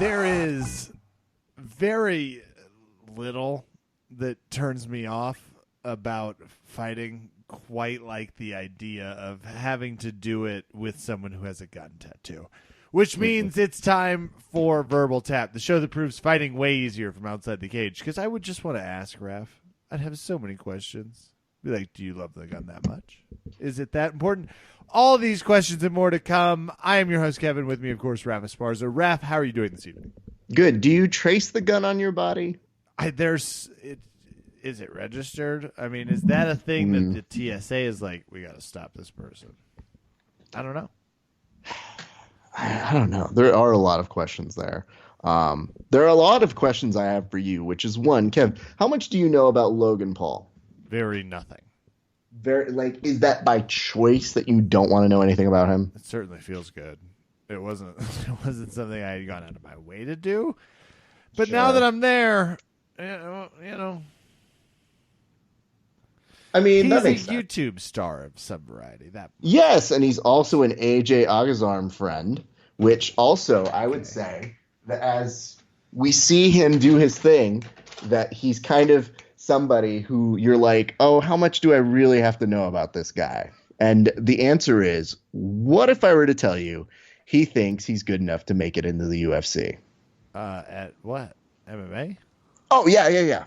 There is very little that turns me off about fighting, quite like the idea of having to do it with someone who has a gun tattoo. Which means it's time for Verbal Tap, the show that proves fighting way easier from outside the cage. Because I would just want to ask, Raph, I'd have so many questions. Be like, do you love the gun that much? Is it that important? All these questions and more to come. I am your host, Kevin. With me, of course, Raph Esparza. Raph, how are you doing this evening? Good. Do you trace the gun on your body? Is it registered? I mean, is that a thing that the TSA is like, we got to stop this person? I don't know. I don't know. There are a lot of questions there. There are a lot of questions I have for you, which is one, Kev, how much do you know about Logan Paul? Very nothing. Is that by choice that you don't want to know anything about him? It certainly feels good. It wasn't something I had gone out of my way to do. But Sure. now that I'm there, you know. I mean, He's that a makes sense. YouTube star of some variety. Yes, and he's also an AJ Agazarm friend, which also I would say that as we see him do his thing, that he's kind of somebody who you're like, oh, how much do I really have to know about this guy? And the answer is, what if I were to tell you he thinks he's good enough to make it into the UFC? At what? MMA? Oh, yeah.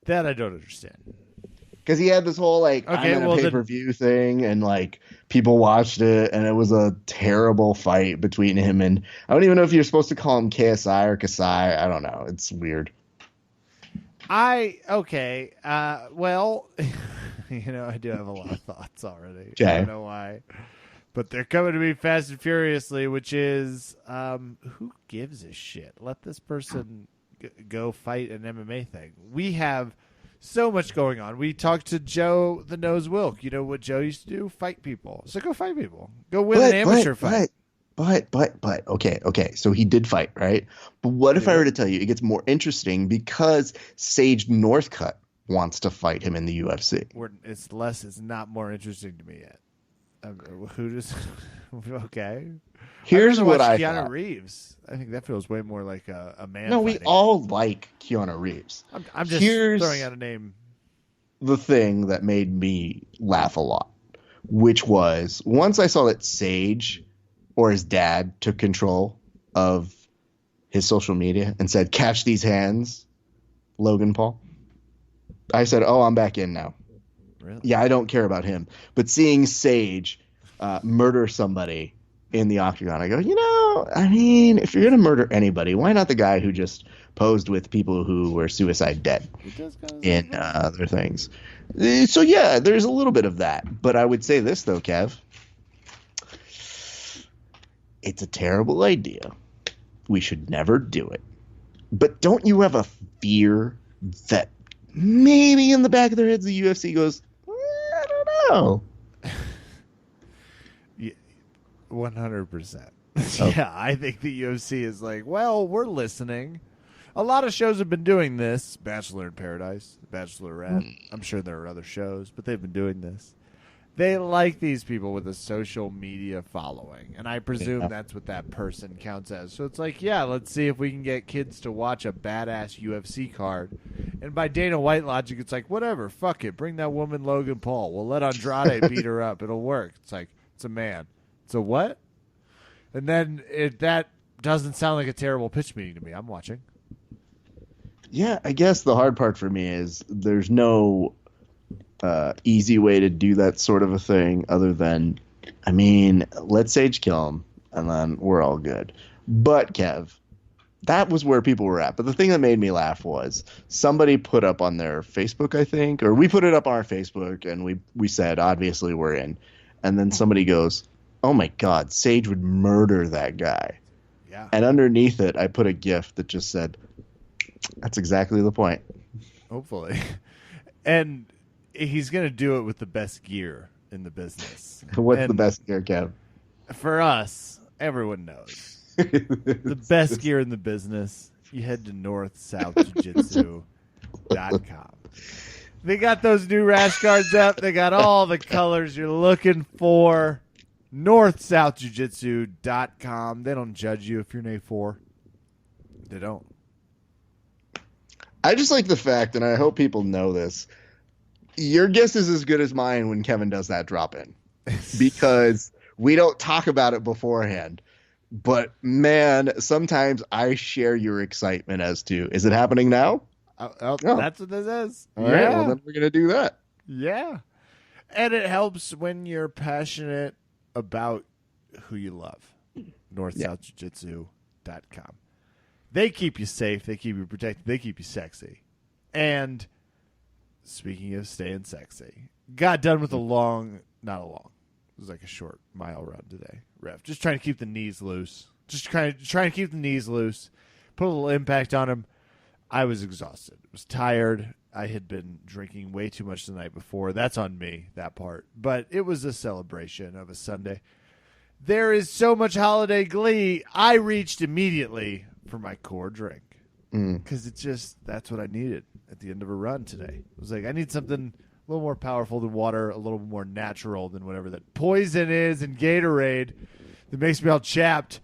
That I don't understand. Because he had this whole, I'm in a pay-per-view thing, and, people watched it, and it was a terrible fight between him and... I don't even know if you're supposed to call him KSI or Kasai. I don't know. It's weird. Okay. Well, I do have a lot of thoughts already. Okay. I don't know why. But they're coming to me fast and furiously, which is, who gives a shit? Let this person go fight an MMA thing. We have so much going on. We talked to Joe the Nose Wilk. You know what Joe used to do? Fight people. So go fight people. Go win an amateur fight. But, okay. So he did fight, right? But what if I were to tell you it gets more interesting because Sage Northcutt wants to fight him in the UFC? It's not more interesting to me yet. Okay. Here's what I Keanu thought. Reeves. I think that feels way more like a man. No, fighting. we all like Keanu Reeves. I'm just throwing out a name. The thing that made me laugh a lot, which was once I saw that Sage or his dad took control of his social media and said, "Catch these hands, Logan Paul." I said, "Oh, I'm back in now." Really? Yeah, I don't care about him. But seeing Sage murder somebody in the octagon, I go, if you're going to murder anybody, why not the guy who just posed with people who were suicide dead in other things? So, yeah, there's a little bit of that. But I would say this, though, Kev. It's a terrible idea. We should never do it. But don't you have a fear that maybe in the back of their heads the UFC goes, I don't know. 100%. Oh. Yeah, I think the UFC is like, well, we're listening. A lot of shows have been doing this. Bachelor in Paradise, Bachelorette. I'm sure there are other shows, but they've been doing this. They like these people with a social media following, and I presume that's what that person counts as. So it's like, yeah, let's see if we can get kids to watch a badass UFC card. And by Dana White logic, it's like, whatever, fuck it. Bring that woman Logan Paul. We'll let Andrade beat her up. It'll work. It's like, it's a man. It's a what? And then that doesn't sound like a terrible pitch meeting to me. I'm watching. Yeah, I guess the hard part for me is there's no easy way to do that sort of a thing other than, let Sage kill him, and then we're all good. But, Kev, that was where people were at. But the thing that made me laugh was somebody put up on their Facebook, I think, or we put it up on our Facebook, and we said, obviously, we're in. And then somebody goes, oh, my God, Sage would murder that guy. Yeah. And underneath it, I put a GIF that just said, that's exactly the point. Hopefully. And he's going to do it with the best gear in the business. What's the best gear, Kev? For us, everyone knows. The best gear in the business, you head to northsouthjujitsu.com. They got those new rash guards up. They got all the colors you're looking for. NorthSouthJujitsu.com. They don't judge you if you're an A4. They don't. I just like the fact, and I hope people know this, your guess is as good as mine when Kevin does that drop in. Because we don't talk about it beforehand. But, man, sometimes I share your excitement as to, is it happening now? Oh. That's what this is. All right, well, then we're going to do that. Yeah. And it helps when you're passionate about who you love. NorthSouthJujitsu.com. They keep you safe. They keep you protected. They keep you sexy. And speaking of staying sexy, got done with it was like a short mile run today, Ref. Just trying to keep the knees loose. Just trying to keep the knees loose. Put a little impact on them. I was exhausted. I was tired. I had been drinking way too much the night before. That's on me, that part. But it was a celebration of a Sunday. There is so much holiday glee. I reached immediately for my core drink because that's what I needed at the end of a run today. It was like, I need something a little more powerful than water, a little more natural than whatever that poison is in Gatorade that makes me all chapped.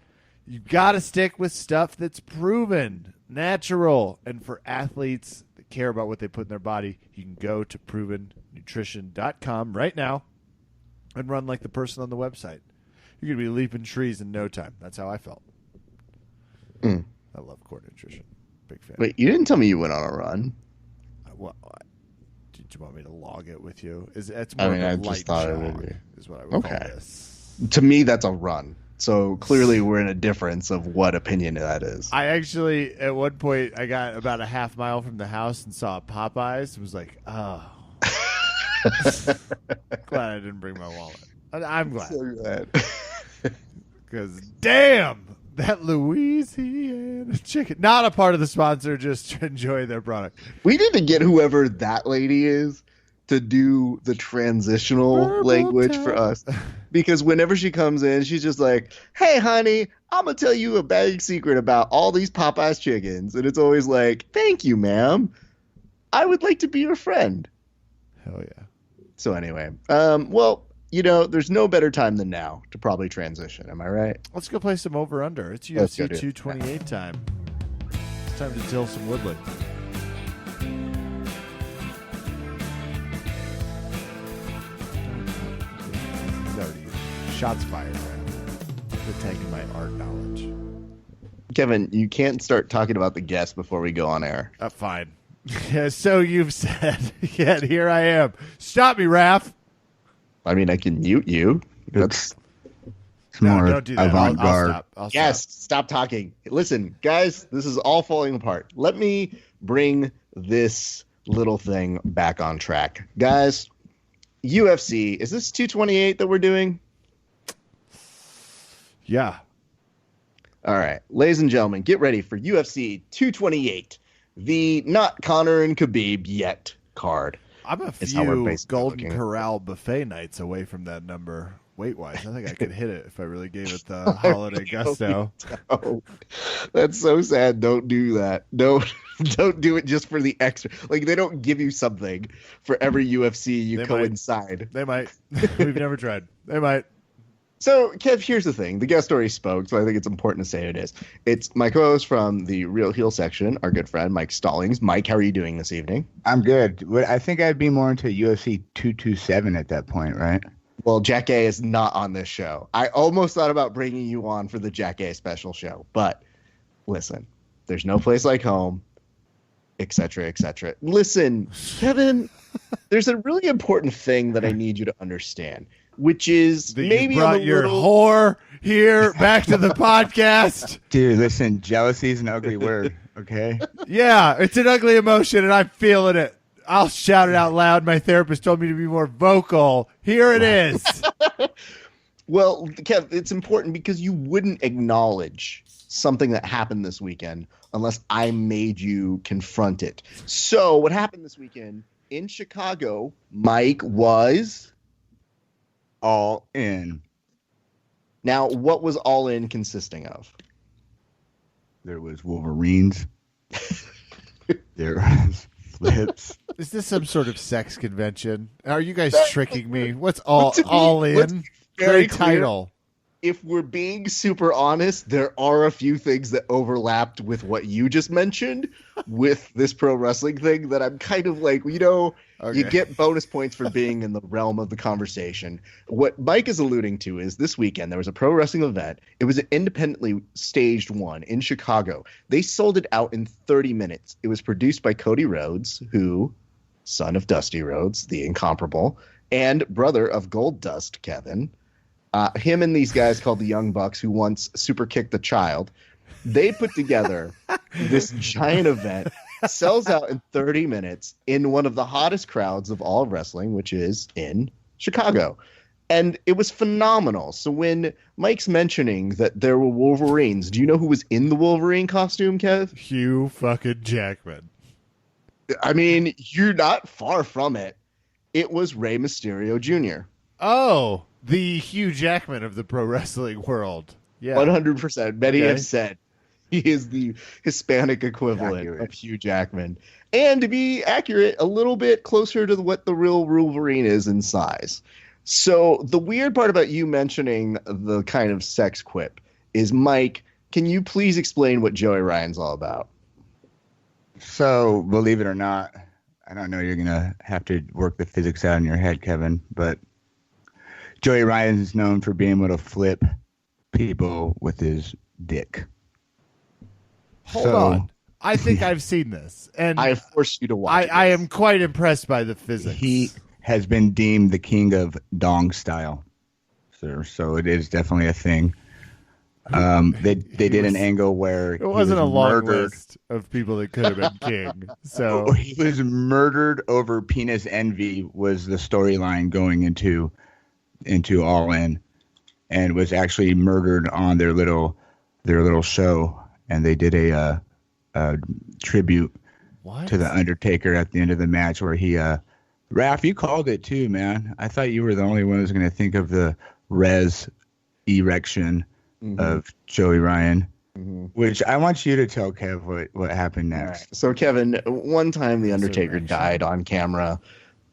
You got to stick with stuff that's proven, natural. And for athletes that care about what they put in their body, you can go to provennutrition.com right now and run like the person on the website. You're going to be leaping trees in no time. That's how I felt. I love core nutrition. Big fan. Wait, you didn't tell me you went on a run. Did you want me to log it with you? It's more of a light jog, is what I would call this. To me, that's a run. So clearly we're in a difference of what opinion that is. I actually, at one point, I got about a half mile from the house and saw Popeyes and was like, oh. Glad I didn't bring my wallet. I'm glad. So glad. Because, damn, that Louisiana chicken. Not a part of the sponsor, just to enjoy their product. We need to get whoever that lady is to do the transitional language for us. Because whenever she comes in, she's just like, hey, honey, I'm going to tell you a big secret about all these Popeyes chickens. And it's always like, thank you, ma'am. I would like to be your friend. Hell yeah. So anyway, well, you know, there's no better time than now to probably transition. Am I right? Let's go play some over-under. It's UFC 228 time. It's time to till some Woodley. Shots fired, man. Attacking my art knowledge. Kevin, you can't start talking about the guest before we go on air. Fine. Yeah, so you've said. Yet here I am. Stop me, Raph. I mean, I can mute you. It's more don't do that. avant-garde. I'll stop. Yes, stop talking. Listen, guys, this is all falling apart. Let me bring this little thing back on track. Guys, UFC, is this 228 that we're doing? Yeah. All right. Ladies and gentlemen, get ready for UFC 228, the not Conor and Khabib yet card. I'm a few Golden Corral buffet nights away from that number weight-wise. I think I could hit it if I really gave it the holiday gusto. Oh, that's so sad. Don't do that. Don't do it just for the extra. Like, they don't give you something for every UFC you coincide. They might. We've never tried. They might. So, Kev, here's the thing. The guest already spoke, so I think it's important to say who it is. It's my co-host from the Real Heel section, our good friend, Mike Stallings. Mike, how are you doing this evening? I'm good. I think I'd be more into UFC 227 at that point, right? Well, Jack A is not on this show. I almost thought about bringing you on for the Jack A special show, but listen, there's no place like home, etc., etc. Listen, Kevin, there's a really important thing that I need you to understand, which is that maybe you brought your whore here back to the podcast. Dude, listen, jealousy is an ugly word, okay? Yeah, it's an ugly emotion, and I'm feeling it. I'll shout it out loud. My therapist told me to be more vocal. Here it is. Well, Kev, it's important because you wouldn't acknowledge something that happened this weekend unless I made you confront it. So what happened this weekend in Chicago, Mike, was all in. Now, what was all in consisting of? There was Wolverines. There was flips. Is this some sort of sex convention? Are you guys tricking me? What's all in? very Great clear. title. If we're being super honest, there are a few things that overlapped with what you just mentioned with this pro wrestling thing that I'm kind of like, you Okay. get bonus points for being in the realm of the conversation. What Mike is alluding to is this weekend there was a pro wrestling event. It was an independently staged one in Chicago. They sold it out in 30 minutes. It was produced by Cody Rhodes, who, son of Dusty Rhodes, the incomparable, and brother of Gold Dust, Kevin. Him and these guys called the Young Bucks, who once super kicked a child, they put together this giant event, sells out in 30 minutes in one of the hottest crowds of all of wrestling, which is in Chicago. And it was phenomenal. So when Mike's mentioning that there were Wolverines, do you know who was in the Wolverine costume, Kev? Hugh fucking Jackman. I mean, you're not far from it. It was Rey Mysterio Jr. Oh, the Hugh Jackman of the pro wrestling world. Yeah. 100%. Many Okay. have said he is the Hispanic equivalent Accurate. of Hugh Jackman. And to be accurate, a little bit closer to what the real Wolverine is in size. So the weird part about you mentioning the kind of sex quip is, Mike, can you please explain what Joey Ryan's all about? So, believe it or not, I don't know, you're going to have to work the physics out in your head, Kevin, but Joey Ryan is known for being able to flip people with his dick. Hold So- on. I think I've seen this. And I force you to watch I this. am quite impressed by the physics. He has been deemed the king of dong style, sir. So it is definitely a thing. They did an angle where It wasn't a long murdered. list of people that could have been king. So He was murdered over penis envy was the storyline going into All In, and was actually murdered on their little show, and they did a tribute what? to the Undertaker at the end of the match where he Raph, you called it too, man. I thought you were the only one who was going to think of the res erection of Joey Ryan, which I want you to tell Kev what happened All next. right. So, Kevin, one time the Undertaker Resurrection. died on camera,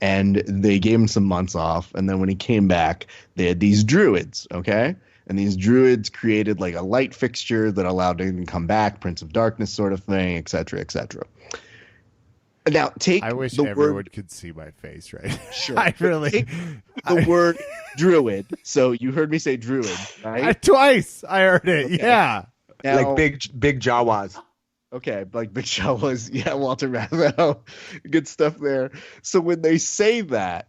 and they gave him some months off. And then when he came back, they had these druids, okay? And these druids created like a light fixture that allowed him to come back, Prince of Darkness sort of thing, et cetera, et cetera. Now, take I wish the everyone word could see my face right now. Sure. I really Take the word druid. So you heard me say druid, right? twice I heard it. Okay. Yeah. Now, Like big Jawas. okay, like Big Show was, yeah, Walter Matthau. Good stuff there. So when they say that,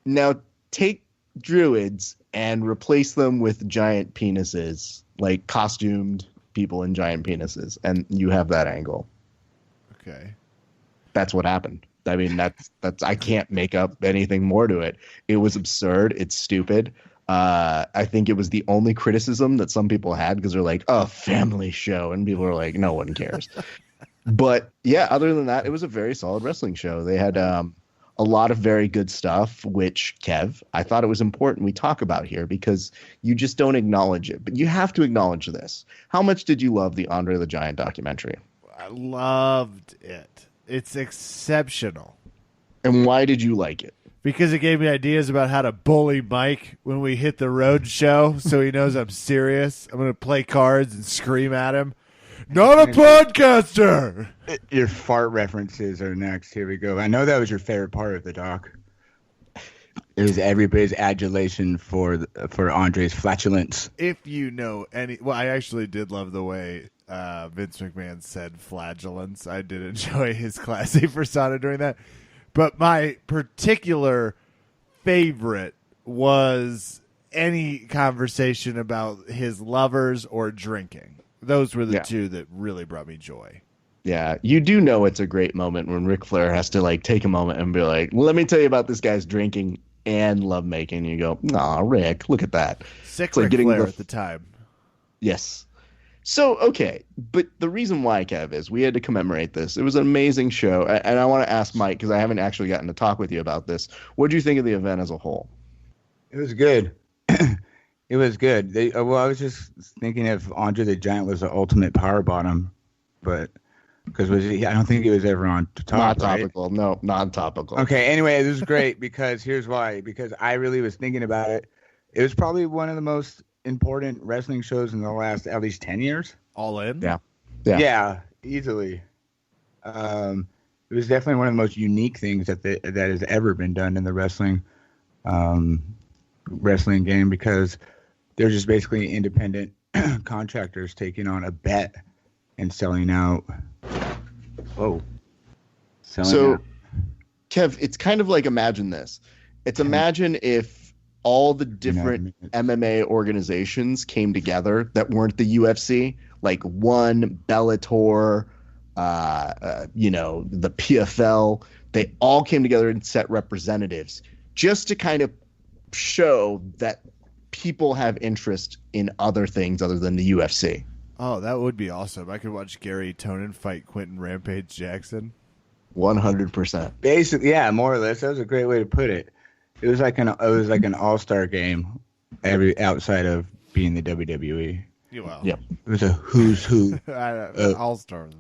now take druids and replace them with giant penises, like costumed people in giant penises, and you have that angle. Okay. That's what happened. I mean, that's I can't make up anything more to it. It was absurd. It's stupid. I think it was the only criticism that some people had because they're like, "Oh, family show," and people are like, "No one cares." But yeah, other than that, it was a very solid wrestling show. They had a lot of very good stuff, which, Kev, I thought it was important we talk about here because you just don't acknowledge it. But you have to acknowledge this. How much did you love the Andre the Giant documentary? I loved it. It's exceptional. And why did you like it? Because it gave me ideas about how to bully Mike when we hit the road show so he knows I'm serious. I'm going to play cards and scream at him. Not a podcaster! Your fart references are next. Here we go. I know that was your favorite part of the doc. It was everybody's adulation for Andre's flatulence. If you know any... Well, I actually did love the way Vince McMahon said flagellance. I did enjoy his classy persona doing that. But my particular favorite was any conversation about his lovers or drinking. Those were the Yeah. two that really brought me joy. Yeah, you do know it's a great moment when Ric Flair has to like take a moment and be like, "Let me tell you about this guy's drinking and lovemaking." You go, "Nah, Rick, look at that." Sick It's like Ric getting Flair the- at the time. Yes. So, okay, but the reason why, Kev, is we had to commemorate this. It was an amazing show, and I want to ask Mike, because I haven't actually gotten to talk with you about this. What do you think of the event as a whole? It was good. It was good. I was just thinking if Andre the Giant was the ultimate power bottom, but because I don't think he was ever on top. Not right? topical. No, non-topical. Okay. Anyway, this is great because here's why. Because I really was thinking about it. It was probably one of the most important wrestling shows in the last at least 10 years. All in? Yeah. Yeah, easily. It was definitely one of the most unique things that has ever been done in the wrestling game, because they're just basically independent contractors taking on a bet and selling out. So, Kev, it's kind of like, imagine this. It's imagine if all the different MMA organizations came together that weren't the UFC, like one Bellator, the PFL. They all came together and set representatives just to kind of show that people have interest in other things other than the UFC. Oh, that would be awesome. I could watch Gary Tonin fight Quentin Rampage Jackson. 100%. Basically, yeah, more or less. That was a great way to put it. It was like an all-star game, outside of being the WWE. Well, Yep. It was a who's who. all-star.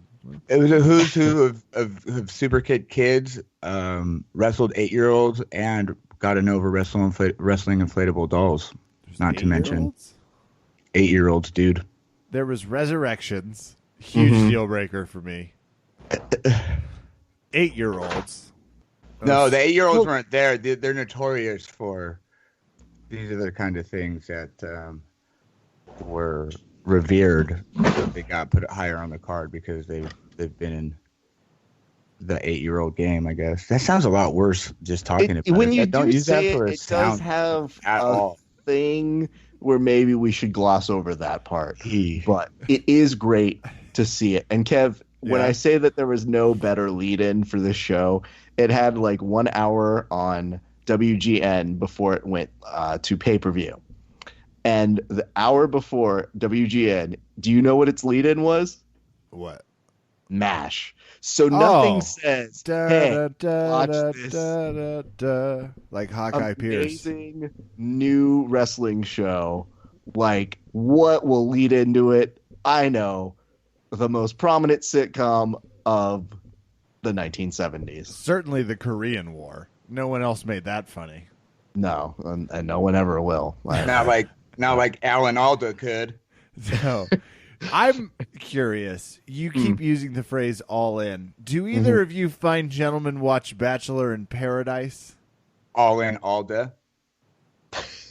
It was a who's who of super kids, wrestled 8-year-olds, and gotten over wrestling inflatable dolls. Not to mention 8-year-olds, dude. There was Resurrections. Huge deal breaker for me. 8-year-olds. No, the 8-year-olds weren't there. They're notorious for. These are the kind of things that were revered. They got put higher on the card because they've been in the 8-year-old game. I guess that sounds a lot worse. Just talking about when it. you Don't use say that for it does have at a all. thing where maybe we should gloss over that part. But it is great to see it. And Kev, when I say that there was no better lead-in for this show, it had like 1 hour on WGN before it went to pay-per-view. And the hour before WGN, do you know what its lead-in was? What? MASH. So nothing says, hey, watch this like Hawkeye Pierce. amazing new wrestling show. Like, what will lead into it? I know. The most prominent sitcom of the 1970s. Certainly the Korean War. No one else made that funny. No, and no one ever will. Not like Alan Alda could. So, I'm curious. You keep using the phrase all in. Do either of you fine gentlemen watch Bachelor in Paradise? All in Alda.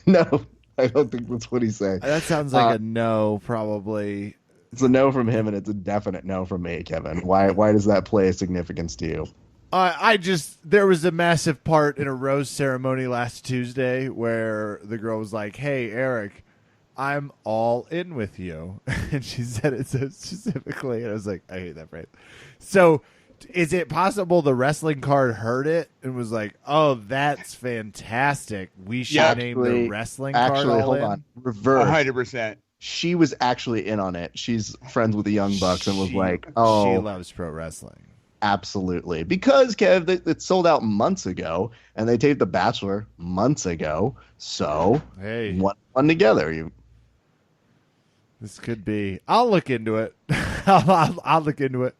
No, I don't think that's what he's saying. That sounds like a no, probably. It's a no from him, and it's a definite no from me, Kevin. Why does that play a significance to you? There was a massive part in a rose ceremony last Tuesday where the girl was like, "Hey, Eric, I'm all in with you." And she said it so specifically. And I was like, I hate that phrase. So is it possible the wrestling card heard it and was like, "Oh, that's fantastic. We should name the wrestling card all hold in"? on. Reverse. 100%. She was actually in on it. She's friends with the Young Bucks and was like, "Oh, she loves pro wrestling." Absolutely. Because, Kev, it sold out months ago, and they taped The Bachelor months ago. So, hey, one together. This could be. I'll look into it. I'll look into it.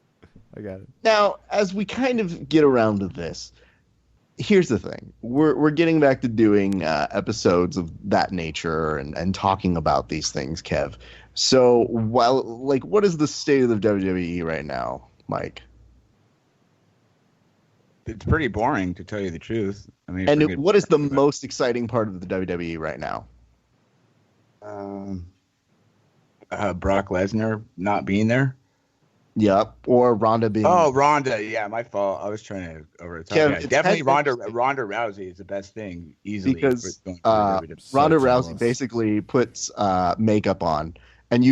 I got it. Now, as we kind of get around to this, here's the thing. We're getting back to doing episodes of that nature and talking about these things, Kev. So, what is the state of the WWE right now, Mike? It's pretty boring, to tell you the truth. I mean, and what is the most exciting part of the WWE right now? Brock Lesnar not being there. Yep, or Ronda being. Oh, Ronda. Yeah, my fault. I was trying to over the top. Yeah, definitely Ronda Rousey is the best thing easily. Because Ronda Rousey basically puts makeup on. And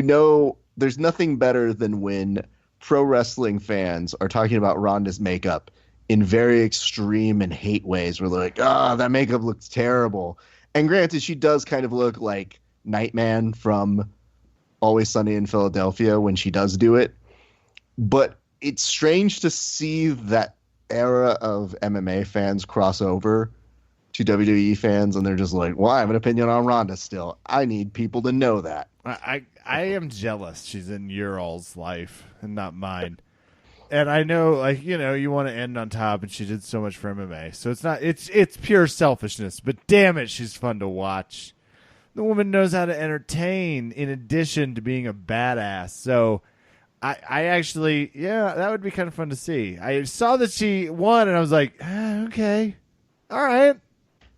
there's nothing better than when pro wrestling fans are talking about Ronda's makeup in very extreme and hate ways. Where they're like, that makeup looks terrible. And granted, she does kind of look like Nightman from Always Sunny in Philadelphia when she does do it. But it's strange to see that era of MMA fans cross over to WWE fans, and they're just like, well, I have an opinion on Ronda still. I need people to know that. I am jealous she's in your all's life and not mine. And I know, you want to end on top, and she did so much for MMA. So it's pure selfishness. But damn it, she's fun to watch. The woman knows how to entertain in addition to being a badass. So I actually, yeah, that would be kind of fun to see. I saw that she won, and I was like, okay, all right.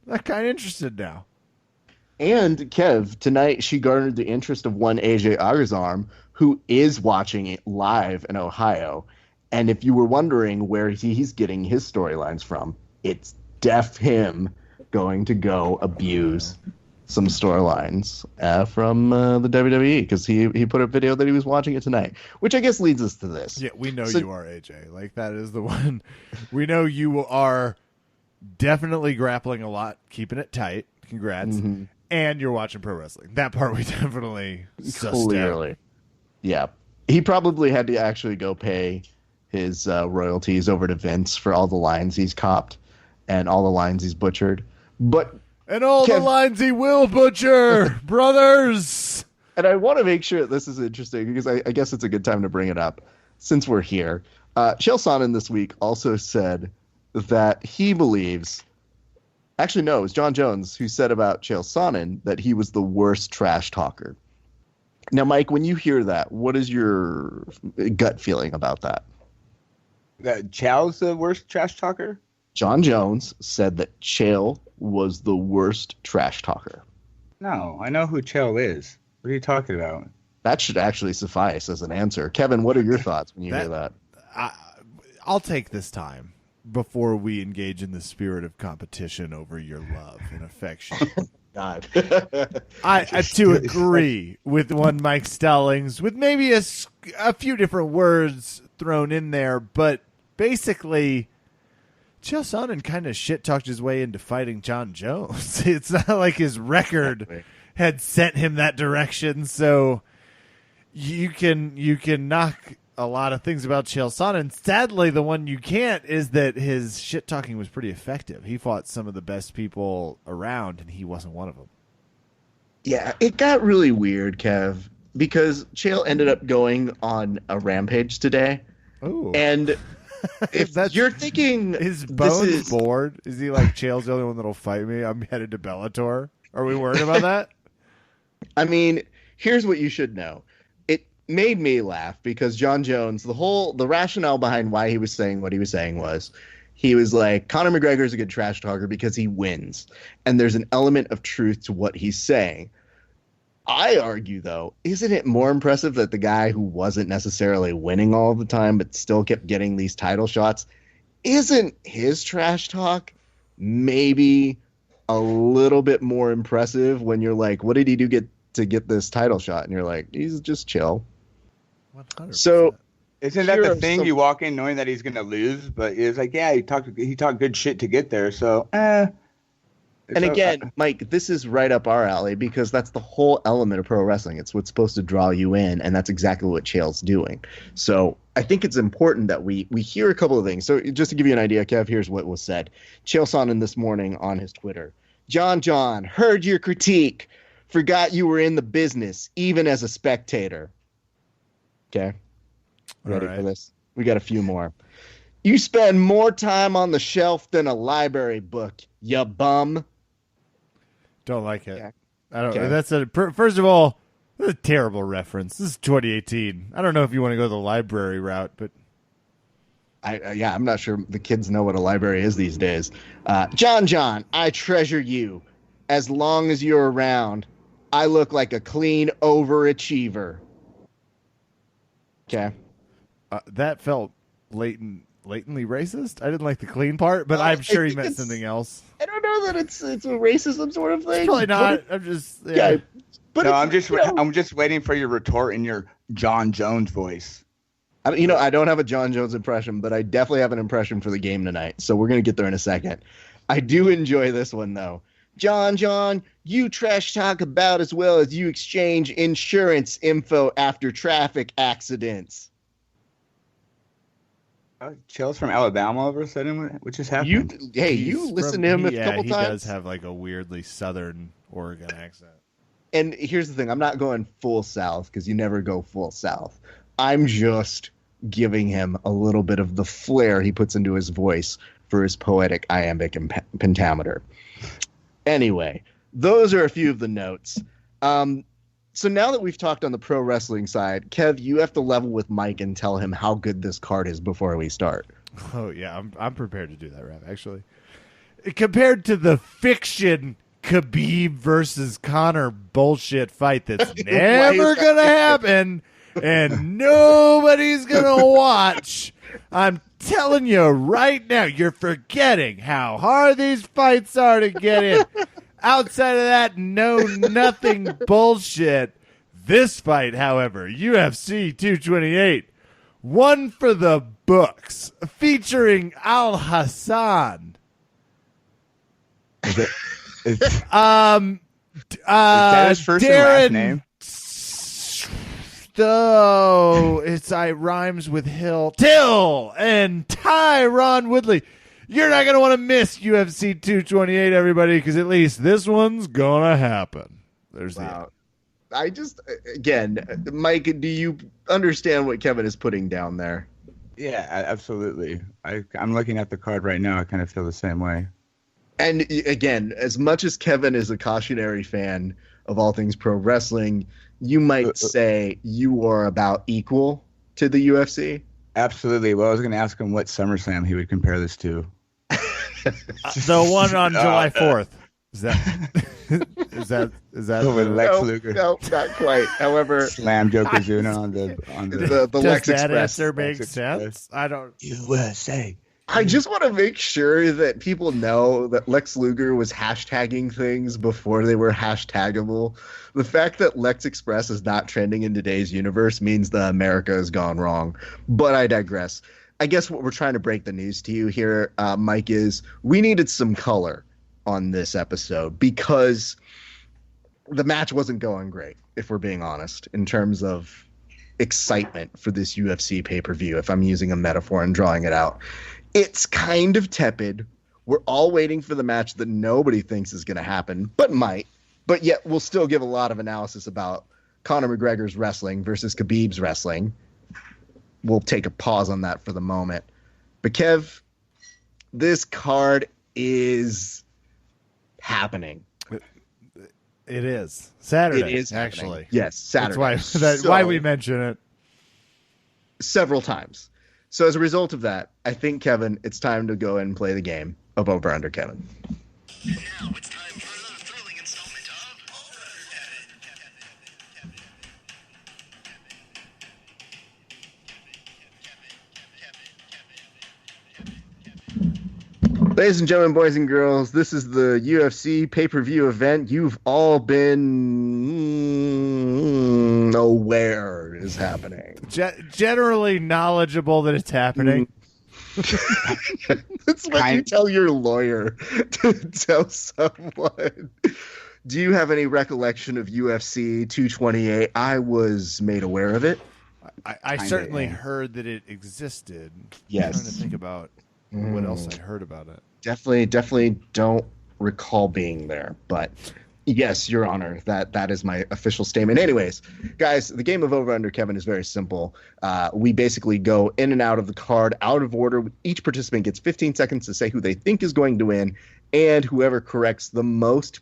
I'm kind of interested now. And Kev, tonight she garnered the interest of one AJ Agazarm, who is watching it live in Ohio. And if you were wondering where he's getting his storylines from, it's him going to go abuse some storylines from the WWE, because he put a video that he was watching it tonight, which I guess leads us to this. Yeah, we know you are, AJ. Like, that is the one. We know you are definitely grappling a lot, keeping it tight. Congrats. Mm-hmm. And you're watching pro wrestling. That part we definitely clearly. Yeah. He probably had to actually go pay his royalties over to Vince for all the lines he's copped and all the lines he's butchered. And all the lines he will butcher, brothers. And I want to make sure this is interesting, because I guess it's a good time to bring it up since we're here. Chael Sonnen this week also said that he believes... Actually, no, it was John Jones who said about Chael Sonnen that he was the worst trash talker. Now, Mike, when you hear that, what is your gut feeling about that? That Chael's the worst trash talker? John Jones said that Chael was the worst trash talker. No, I know who Chael is. What are you talking about? That should actually suffice as an answer. Kevin, what are your thoughts when you hear that? I'll take this time before we engage in the spirit of competition over your love and affection. God. I to agree with one Mike Stallings, with maybe a few different words thrown in there, but basically, Chael Sonnen kind of shit-talked his way into fighting John Jones. It's not like his record had sent him that direction, so you can knock a lot of things about Chael Sonnen. Sadly, the one you can't is that his shit-talking was pretty effective. He fought some of the best people around, and he wasn't one of them. Yeah, it got really weird, Kev, because Chael ended up going on a rampage today. Ooh. And if you're thinking... His bones bored? Is he like, Chael's the only one that'll fight me? I'm headed to Bellator. Are we worried about that? I mean, here's what you should know. Made me laugh because John Jones, the rationale behind why he was saying what he was saying was, he was like, Conor McGregor is a good trash talker because he wins. And there's an element of truth to what he's saying. I argue, though, isn't it more impressive that the guy who wasn't necessarily winning all the time but still kept getting these title shots, isn't his trash talk maybe a little bit more impressive when you're like, what did he do to get this title shot? And you're like, he's just chill. 100%. So isn't that the thing? You walk in knowing that he's going to lose, but it's like, yeah, he talked good shit to get there. So, and again, Mike, this is right up our alley because that's the whole element of pro wrestling. It's what's supposed to draw you in, and that's exactly what Chael's doing. So I think it's important that we hear a couple of things. So just to give you an idea, Kev, here's what was said. Chael Sonnen this morning on his Twitter. John, heard your critique. Forgot you were in the business, even as a spectator. Okay. Ready for this? We got a few more. You spend more time on the shelf than a library book, you bum. Don't like it. Okay. I don't. Okay. That's first of all, that's a terrible reference. This is 2018. I don't know if you want to go the library route, but I'm not sure the kids know what a library is these days. John, I treasure you. As long as you're around, I look like a clean overachiever. Okay. That felt latently racist. I didn't like the clean part, but I'm sure he meant something else. I don't know that it's a racism sort of thing. It's probably not. I'm just but no, I'm just waiting for your retort in your John Jones voice. I don't have a John Jones impression, but I definitely have an impression for the game tonight. So we're gonna get there in a second. I do enjoy this one though. John, you trash talk about as well as you exchange insurance info after traffic accidents. Chael's from Alabama all of a sudden. What just happened? You listen to him a couple times. He does have like a weirdly Southern Oregon accent. And here's the thing. I'm not going full South because you never go full South. I'm just giving him a little bit of the flair he puts into his voice for his poetic iambic and pentameter. Anyway, those are a few of the notes. So now that we've talked on the pro wrestling side, Kev, you have to level with Mike and tell him how good this card is before we start. Oh yeah, I'm prepared to do that, Rav. Actually, compared to the fiction Khabib versus Conor bullshit fight that's never gonna happen and nobody's gonna watch, I'm telling you right now, you're forgetting how hard these fights are to get in. Outside of that, nothing bullshit. This fight, however, UFC 228, one for the books, featuring Al Hassan. Is Is that his first and last name? It rhymes with Till and Tyron Woodley. You're not going to want to miss UFC 228, everybody, because at least this one's going to happen. There's wow. I just, again, Mike, do you understand what Kevin is putting down there? Yeah, absolutely. I'm looking at the card right now. I kind of feel the same way. And again, as much as Kevin is a cautionary fan of all things pro wrestling, you might say you are about equal to the UFC. Absolutely. Well, I was going to ask him what SummerSlam he would compare this to. The one on July 4th. Is that with Lex Luger? No, not quite. However, Slam Yokozuna on the the Lex Does that Express. answer make sense? I don't. USA. I just want to make sure that people know that Lex Luger was hashtagging things before they were hashtagable. The fact that Lex Express is not trending in today's universe means that America has gone wrong. But I digress. I guess what we're trying to break the news to you here, Mike, is we needed some color on this episode because the match wasn't going great, if we're being honest, in terms of excitement for this UFC pay-per-view, if I'm using a metaphor and drawing it out. It's kind of tepid. We're all waiting for the match that nobody thinks is going to happen, but might. But yet we'll still give a lot of analysis about Conor McGregor's wrestling versus Khabib's wrestling. We'll take a pause on that for the moment. But Kev, this card is happening. It is Saturday. It is actually. Happening. Yes, Saturday. That's why we mention it several times. So as a result of that, I think, Kevin, it's time to go and play the game of Over Under Kevin. Now it's time for another thrilling installment of Over Ladies and gentlemen, boys and girls, this is the UFC pay-per-view event you've all been aware is happening. Generally knowledgeable that it's happening. That's what you tell your lawyer to tell someone. Do you have any recollection of UFC 228? I was made aware of it. I certainly heard that it existed. Yes. I'm trying to think about what else I heard about it. Definitely don't recall being there, but yes, Your Honor, that is my official statement. Anyways, guys, the game of Over Under Kevin is very simple. We basically go in and out of the card, out of order. Each participant gets 15 seconds to say who they think is going to win, and whoever corrects the most,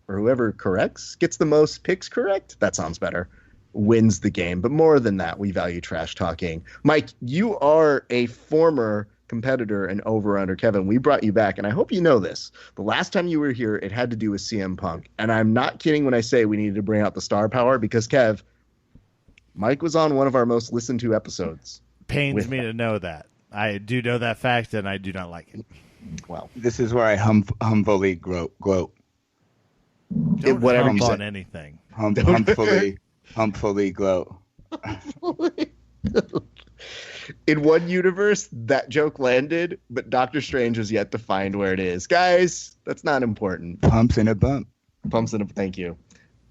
or whoever corrects gets the most picks correct. That sounds better. Wins the game. But more than that, we value trash talking. Mike, you are a former competitor and Over Under Kevin. We brought you back, and I hope you know this. The last time you were here, it had to do with CM Punk, and I'm not kidding when I say we needed to bring out the star power because, Kev, Mike was on one of our most listened to episodes. Pains me to know that. I do know that fact, and I do not like it. Well, this is where I humbly gloat. Don't whatever hump you on say. anything. Humbly gloat. In one universe, that joke landed, but Doctor Strange was yet to find where it is. Guys, that's not important. Pumps in a bump. Thank you.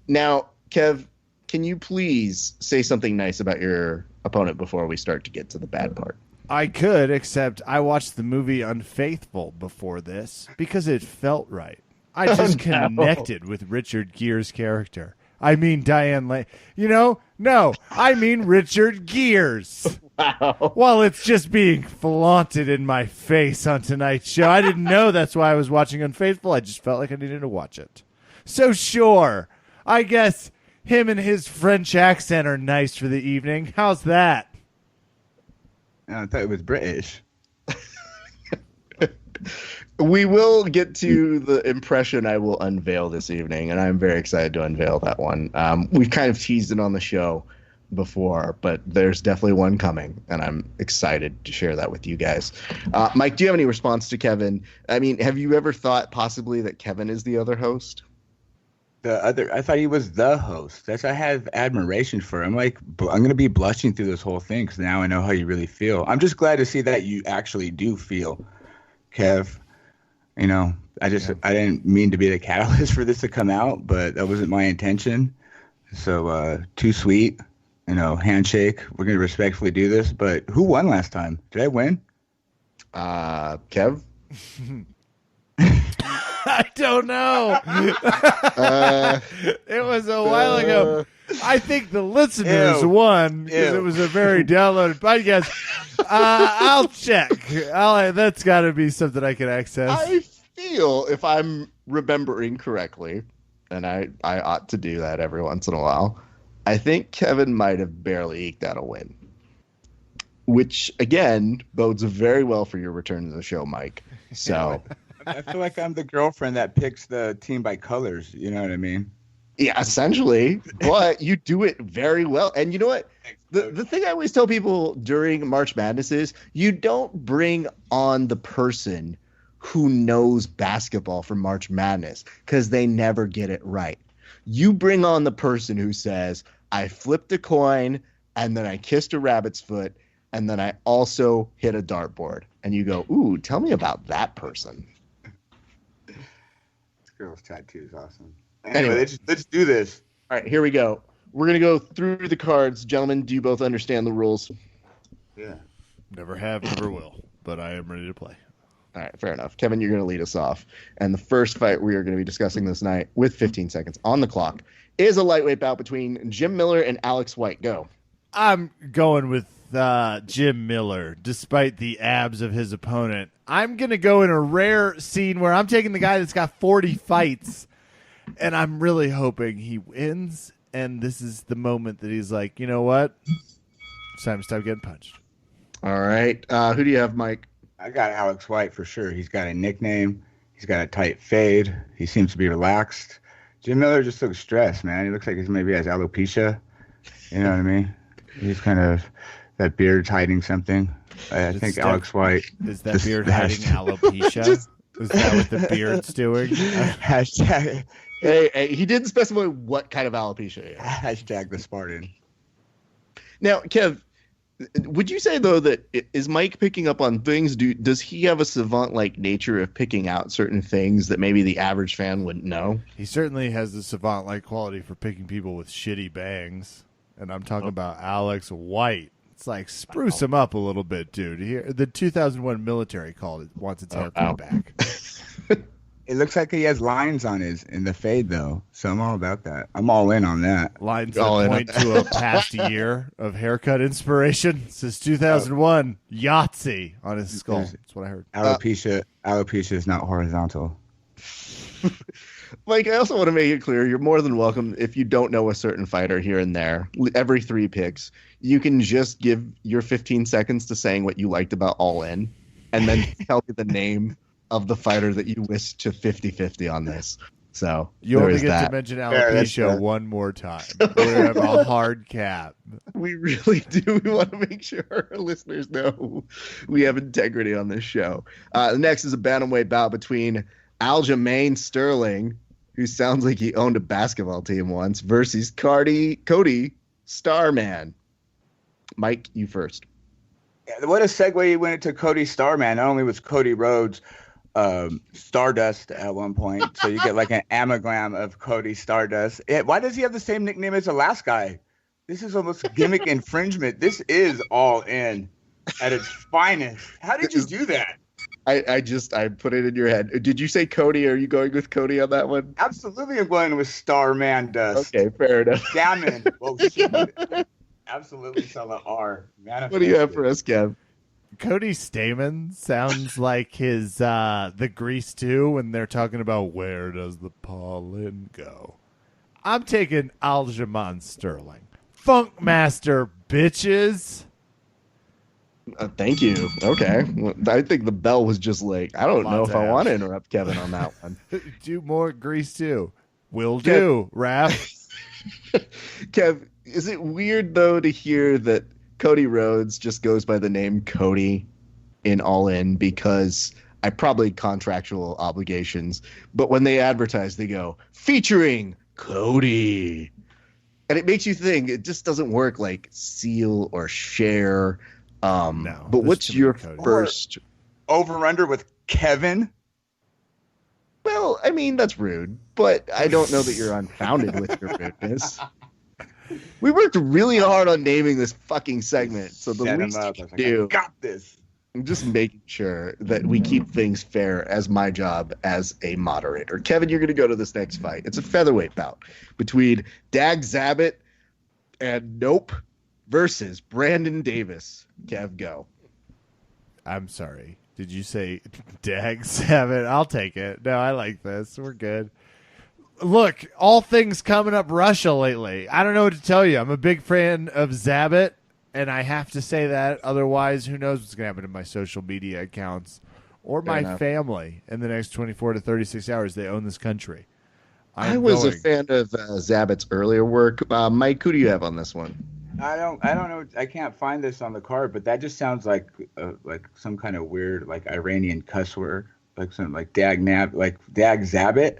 Now, Kev, can you please say something nice about your opponent before we start to get to the bad part? I could, except I watched the movie Unfaithful before this because it felt right. I just connected with Richard Gere's character. I mean Diane Lane. No, I mean Richard Gere's. Wow. Well, it's just being flaunted in my face on tonight's show. I didn't know that's why I was watching Unfaithful. I just felt like I needed to watch it. So sure, I guess him and his French accent are nice for the evening. How's that? I thought it was British. We will get to the impression I will unveil this evening, and I'm very excited to unveil that one. We've kind of teased it on the show before, but there's definitely one coming, and I'm excited to share that with you guys. Mike, do you have any response to Kevin? I mean, have you ever thought possibly that Kevin is the other host? I thought he was the host. I have admiration for him. Like, I'm going to be blushing through this whole thing because now I know how you really feel. I'm just glad to see that you actually do feel, Kev. You know, I didn't mean to be the catalyst for this to come out, but that wasn't my intention. So, too sweet, handshake. We're going to respectfully do this. But who won last time? Did I win? Kev? I don't know. It was a while ago. I think the listeners won because it was a very downloaded podcast. I'll check. That's got to be something I can access. I feel, if I'm remembering correctly, and I ought to do that every once in a while, I think Kevin might have barely eked out a win. Which, again, bodes very well for your return to the show, Mike. So... I feel like I'm the girlfriend that picks the team by colors. You know what I mean? Yeah, essentially. But you do it very well. And you know what? The thing I always tell people during March Madness is you don't bring on the person who knows basketball for March Madness because they never get it right. You bring on the person who says, I flipped a coin and then I kissed a rabbit's foot and then I also hit a dartboard. And you go, ooh, tell me about that person. Girl's tattoo is awesome. Anyway, let's do this. All right, here we go. We're going to go through the cards. Gentlemen, do you both understand the rules? Yeah. Never have, never will, but I am ready to play. All right, fair enough. Kevin, you're going to lead us off. And the first fight we are going to be discussing this night with 15 seconds on the clock is a lightweight bout between Jim Miller and Alex White. Go. I'm going with Jim Miller, despite the abs of his opponent. I'm going to go in a rare scene where I'm taking the guy that's got 40 fights, and I'm really hoping he wins. And this is the moment that he's like, you know what? It's time to stop getting punched. All right. Who do you have, Mike? I got Alex White for sure. He's got a nickname. He's got a tight fade. He seems to be relaxed. Jim Miller just looks stressed, man. He looks like he maybe has alopecia. You know what I mean? He's kind of... that beard's hiding something. I think Alex White. Is that beard hiding alopecia? Is that what the beard's doing? Hashtag. Hey, he didn't specify what kind of alopecia. Hashtag the Spartan. Now, Kev, would you say, though, that is Mike picking up on things? Does he have a savant-like nature of picking out certain things that maybe the average fan wouldn't know? He certainly has the savant-like quality for picking people with shitty bangs. And I'm talking about Alex White. It's like, spruce him up a little bit, dude. The 2001 military wants its haircut back. It looks like he has lines on in the fade, though. So I'm all about that. I'm all in on that. Lines that point to a past year of haircut inspiration. Since 2001, Yahtzee on his skull. That's what I heard. Alopecia is not horizontal. Mike, I also want to make it clear, you're more than welcome, if you don't know a certain fighter here and there, every 3 picks, you can just give your 15 seconds to saying what you liked about All In, and then tell me the name of the fighter that you wish to 50-50 on this. So you only get to mention alopecia one more time. We have a hard cap. We really do. We want to make sure our listeners know we have integrity on this show. Next is a bantamweight bout between Aljamain Sterling, who sounds like he owned a basketball team once, versus Cody Starman. Mike, you first. Yeah, what a segue you went into Cody Starman. Not only was Cody Rhodes Stardust at one point, so you get like an amalgam of Cody Stardust. Why does he have the same nickname as the last guy? This is almost gimmick infringement. This is All In at its finest. How did you do that? I put it in your head. Did you say Cody? Are you going with Cody on that one? Absolutely, I'm going with Starman Dust. Okay, fair enough. Gammon. Well, shit. Absolutely, sell an R. What do you have for us, Kev? Cody Stamen sounds like his the Grease 2 when they're talking about where does the pollen go. I'm taking Aljamain Sterling. Funkmaster, bitches. Thank you. Okay. Well, I think the bell was just like, I don't know if I Montage. want to interrupt Kevin on that one. Do more Grease 2. Will do, Raph. Kev, is it weird though to hear that Cody Rhodes just goes by the name Cody in All In because I probably contractual obligations, but when they advertise, they go featuring Cody, and it makes you think it just doesn't work like Seal or Cher. No, but there's what's too many your Codys. first? Over-under with Kevin? Well, I mean that's rude, but I don't know that you're unfounded with your rudeness. We worked really hard on naming this fucking segment, so the Set him least up. you I was can like, do. I got this. I'm just making sure that we keep things fair as my job as a moderator. Kevin, you're going to go to this next fight. It's a featherweight bout between Dag Zabit and Nope versus Brandon Davis. Kev, go. I'm sorry. Did you say Dag Sabbath? I'll take it. No, I like this. We're good. Look, all things coming up Russia lately. I don't know what to tell you. I'm a big fan of Zabit, and I have to say that. Otherwise, who knows what's going to happen to my social media accounts or Fair my enough. family in the next 24 to 36 hours. They own this country. I I'm was a going. fan of Zabit's earlier work. Mike, who do you have on this one? I don't know. I can't find this on the card, but that just sounds like some kind of weird like Iranian cuss word, like something like Dag Zabit.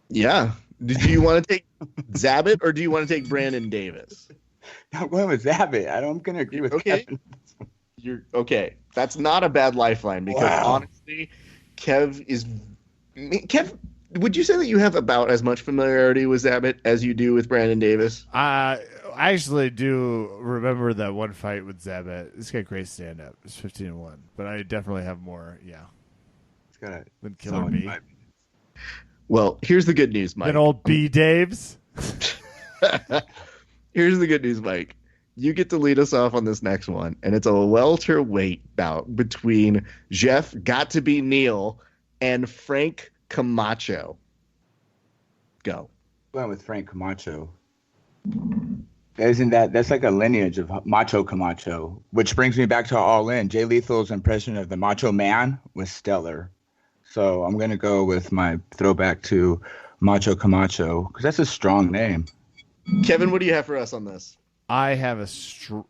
Yeah. Do you want to take Zabit or do you want to take Brandon Davis? I'm going with Zabit. I'm going to agree with Okay. Kevin. You're okay. That's not a bad lifeline because Wow. honestly, Kev, would you say that you have about as much familiarity with Zabit as you do with Brandon Davis? I actually do remember that one fight with Zabit. This guy great stand up. It's 15-1, but I definitely have more. Yeah, It's got a than Killer solid B. 5 minutes. Well, here's the good news, Mike. Than old B Daves. Here's the good news, Mike. You get to lead us off on this next one, and it's a welterweight bout between Jeff Got to Be Neil and Frank Camacho. Go. Going with Frank Camacho. That's like a lineage of Macho Camacho, which brings me back to All In. Jay Lethal's impression of the Macho Man was stellar. So I'm going to go with my throwback to Macho Camacho because that's a strong name. Kevin, what do you have for us on this? I have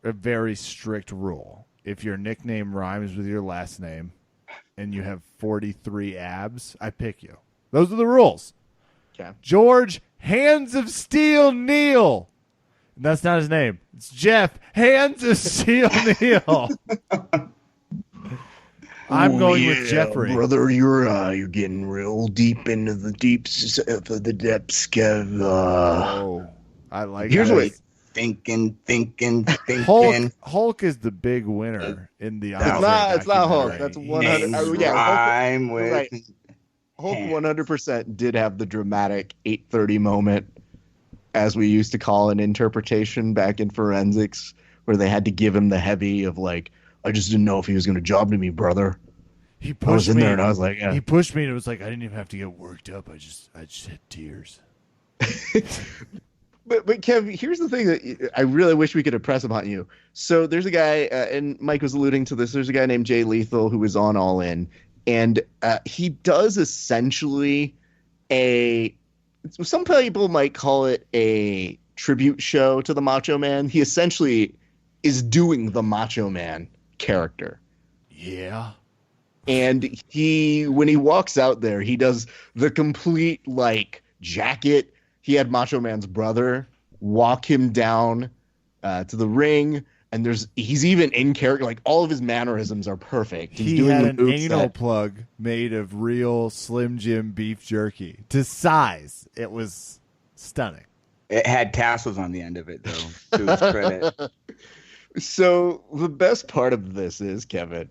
a very strict rule. If your nickname rhymes with your last name and you have 43 abs, I pick you. Those are the rules. Okay. George Hands of Steel Neal. That's not his name. It's Jeff Hands of Steel Neal. I'm going with Jeffrey. Brother, you're getting real deep into the deeps of the depths, Kev. Oh, I like Here's that. what Thinking. Hulk is the big winner in the It's not Hulk. documentary. That's He 100. is- Yeah, Rhyme with right. Hulk 100% did have the dramatic 8:30 moment, as we used to call an interpretation back in forensics, where they had to give him the heavy of like, I just didn't know if he was going to job to me, brother. He I was pushed in me. there and I was like, yeah. He pushed me, and it was like I didn't even have to get worked up. I just had tears. But Kev, here's the thing that I really wish we could impress upon you. So there's a guy, and Mike was alluding to this. There's a guy named Jay Lethal who was on All In, and he does essentially some people might call it a tribute show to the Macho Man. He essentially is doing the Macho Man character. Yeah. And when he walks out there, he does the complete like jacket. He had Macho Man's brother walk him down to the ring, and he's even in character. Like all of his mannerisms are perfect. He's He doing had the an moveset. anal plug made of real Slim Jim beef jerky to size. It was stunning. It had tassels on the end of it, though, to his credit. So the best part of this is, Kevin,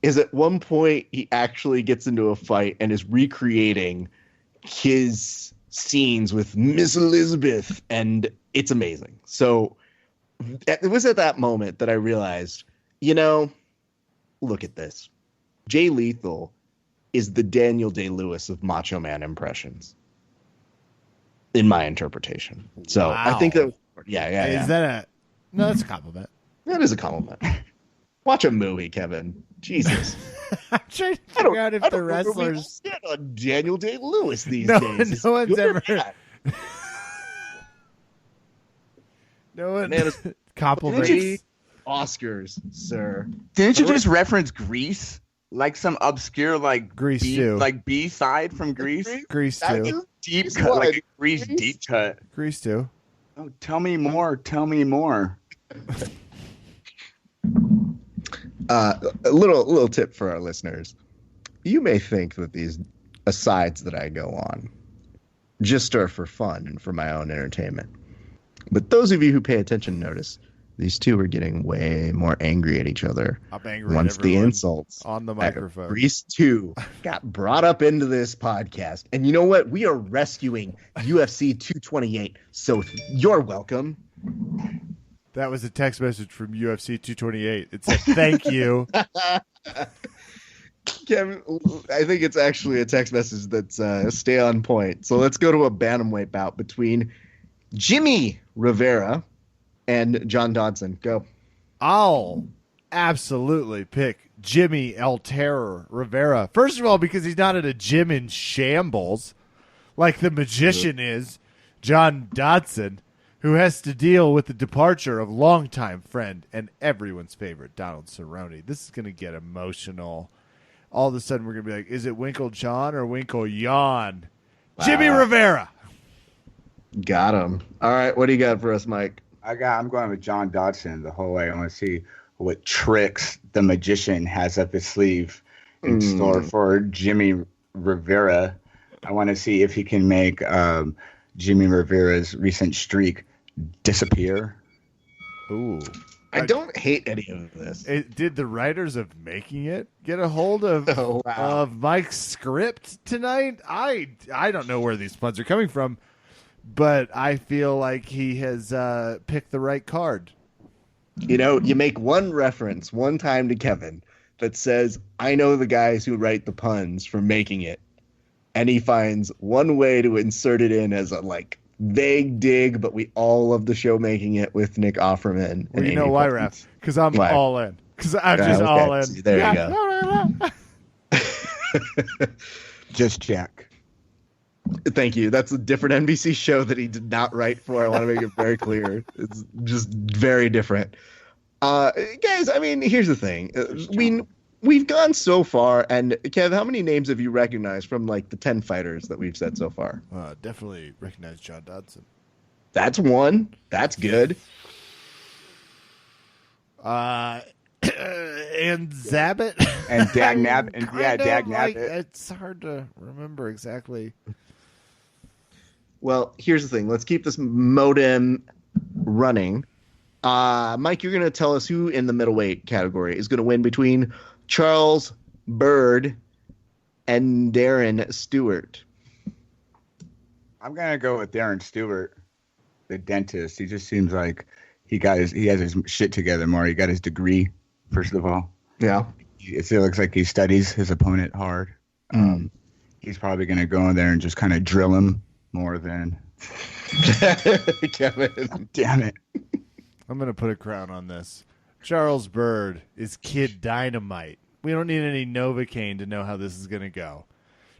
is at one point he actually gets into a fight and is recreating his scenes with Miss Elizabeth, and it's amazing. So it was at that moment that I realized You know, look at this. Jay Lethal is the Daniel Day-Lewis of Macho Man impressions, in my interpretation. So I think Wow. that, yeah. Is that a... No, that's a compliment. That is a compliment. Watch a movie, Kevin. Jesus. I'm trying to figure out if the wrestlers... stand on Daniel Day-Lewis these No, days. no one's Good or ever... bad? No one... Man, it's Compliments. 3 Oscars, sir. Didn't you just reference Grease? Like some obscure Grease B, too. like B side from Grease? Grease That too. Deep Grease cut, what? like a Grease Grease? deep cut. Grease too. Oh, tell me more. Tell me more. A little tip for our listeners. You may think that these asides that I go on just are for fun and for my own entertainment. But those of you who pay attention notice these two are getting way more angry at each other I'm angry once at the everyone insults on the at microphone. Grease 2 got brought up into this podcast. And you know what? We are rescuing UFC 228. So you're welcome. That was a text message from UFC 228. It said, "Thank you." Kevin, I think it's actually a text message that's stay on point. So let's go to a bantamweight bout between Jimmy Rivera and John Dodson. Go. I'll absolutely pick Jimmy El Terror Rivera. First of all, because he's not at a gym in shambles like the magician is, John Dodson, who has to deal with the departure of longtime friend and everyone's favorite Donald Cerrone. This is going to get emotional. All of a sudden, we're going to be like, is it Winkle John or Winkle Yawn? Jimmy Rivera. Got him. All right. What do you got for us, Mike? I'm going with John Dodson the whole way. I want to see what tricks the magician has up his sleeve in store for Jimmy Rivera. I want to see if he can make Jimmy Rivera's recent streak disappear. Ooh. I don't hate any of this. Did the writers of Making It get a hold of Oh, wow. of Mike's script tonight? I don't know where these puns are coming from, but I feel like he has picked the right card. You know, you make one reference one time to Kevin that says, I know the guys who write the puns for Making It. And he finds one way to insert it in as a vague dig, but we all love the show Making It with Nick Offerman. Well, and you know Amy why, Poehler. Raph? Because I'm Why? all in. Because I'm just okay. all in. See, there you go. Just check. Thank you. That's a different NBC show that he did not write for. I want to make it very clear. It's just very different. Guys, I mean, here's the thing. We've gone so far, and Kev, how many names have you recognized from the 10 fighters that we've said so far? Definitely recognize John Dodson. That's one. That's good. And Zabit. And Dag Nabbit. And Kind of Dag like- Nabbit. it's hard to remember exactly. Well, here's the thing. Let's keep this modem running. Mike, you're going to tell us who in the middleweight category is going to win between Charles Bird and Darren Stewart. I'm going to go with Darren Stewart, the dentist. He just seems like he has his shit together more. He got his degree, first of all. Yeah. It looks like he studies his opponent hard. He's probably going to go in there and just kind of drill him more than... Kevin. Damn it. I'm going to put a crown on this. Charles Bird is Kid Dynamite. We don't need any Novocaine to know how this is going to go.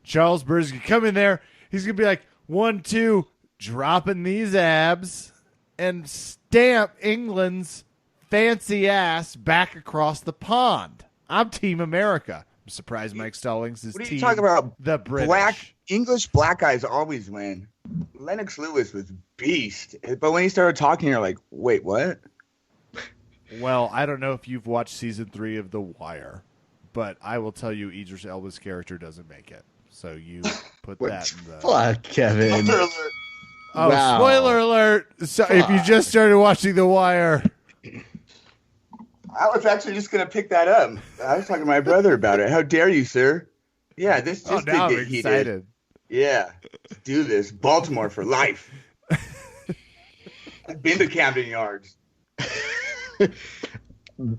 Charles Bird's going to come in there. He's going to be like, 1, 2, dropping these abs and stamp England's fancy ass back across the pond. I'm Team America. I'm surprised Mike Stallings is What are you team talking about? the British. English black guys always win. Lennox Lewis was beast. But when he started talking, you're like, wait, what? Well, I don't know if you've watched season 3 of The Wire, but I will tell you Idris Elba's character doesn't make it. So you put that in the... Fuck, Kevin. Oh, Wow. spoiler alert. So if you just started watching The Wire... I was actually just going to pick that up. I was talking to my brother about it. How dare you, sir? Yeah, this just did now I'm get heated. excited. Yeah, let's do this. Baltimore for life. I've been to Camden Yards.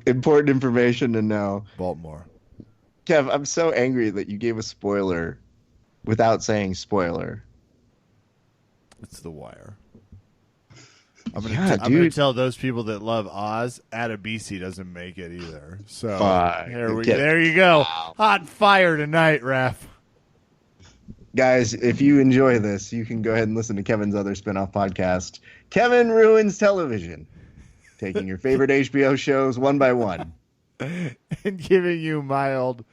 Important information to know. Baltimore. Kev, I'm so angry that you gave a spoiler without saying spoiler. It's The Wire. Yeah, I'm gonna dude. tell those people that love Oz, Adebisi doesn't make it either. So Fuck. there you go. Wow. Hot fire tonight, Raf. Guys, if you enjoy this, you can go ahead and listen to Kevin's other spinoff podcast, Kevin Ruins Television, taking your favorite HBO shows one by one. And giving you mild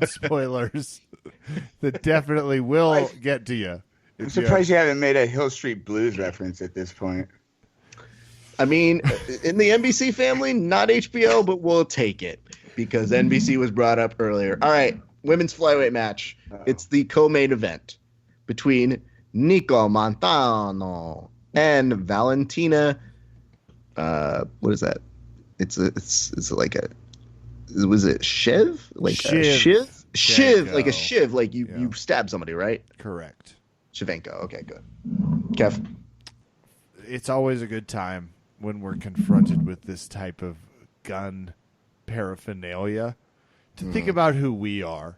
spoilers that definitely will get to you. I'm surprised you haven't made a Hill Street Blues reference at this point. I mean, in the NBC family, not HBO, but we'll take it because NBC was brought up earlier. All right, women's flyweight match. It's the co-main event between Nico Montano and Valentina. What is that? It's like a. Was it Shiv? Like a Shiv? Shiv, like a Shiv, like you stab somebody, right? Correct. Shivenko. Okay, good. Kev. It's always a good time when we're confronted with this type of gun paraphernalia to think about who we are.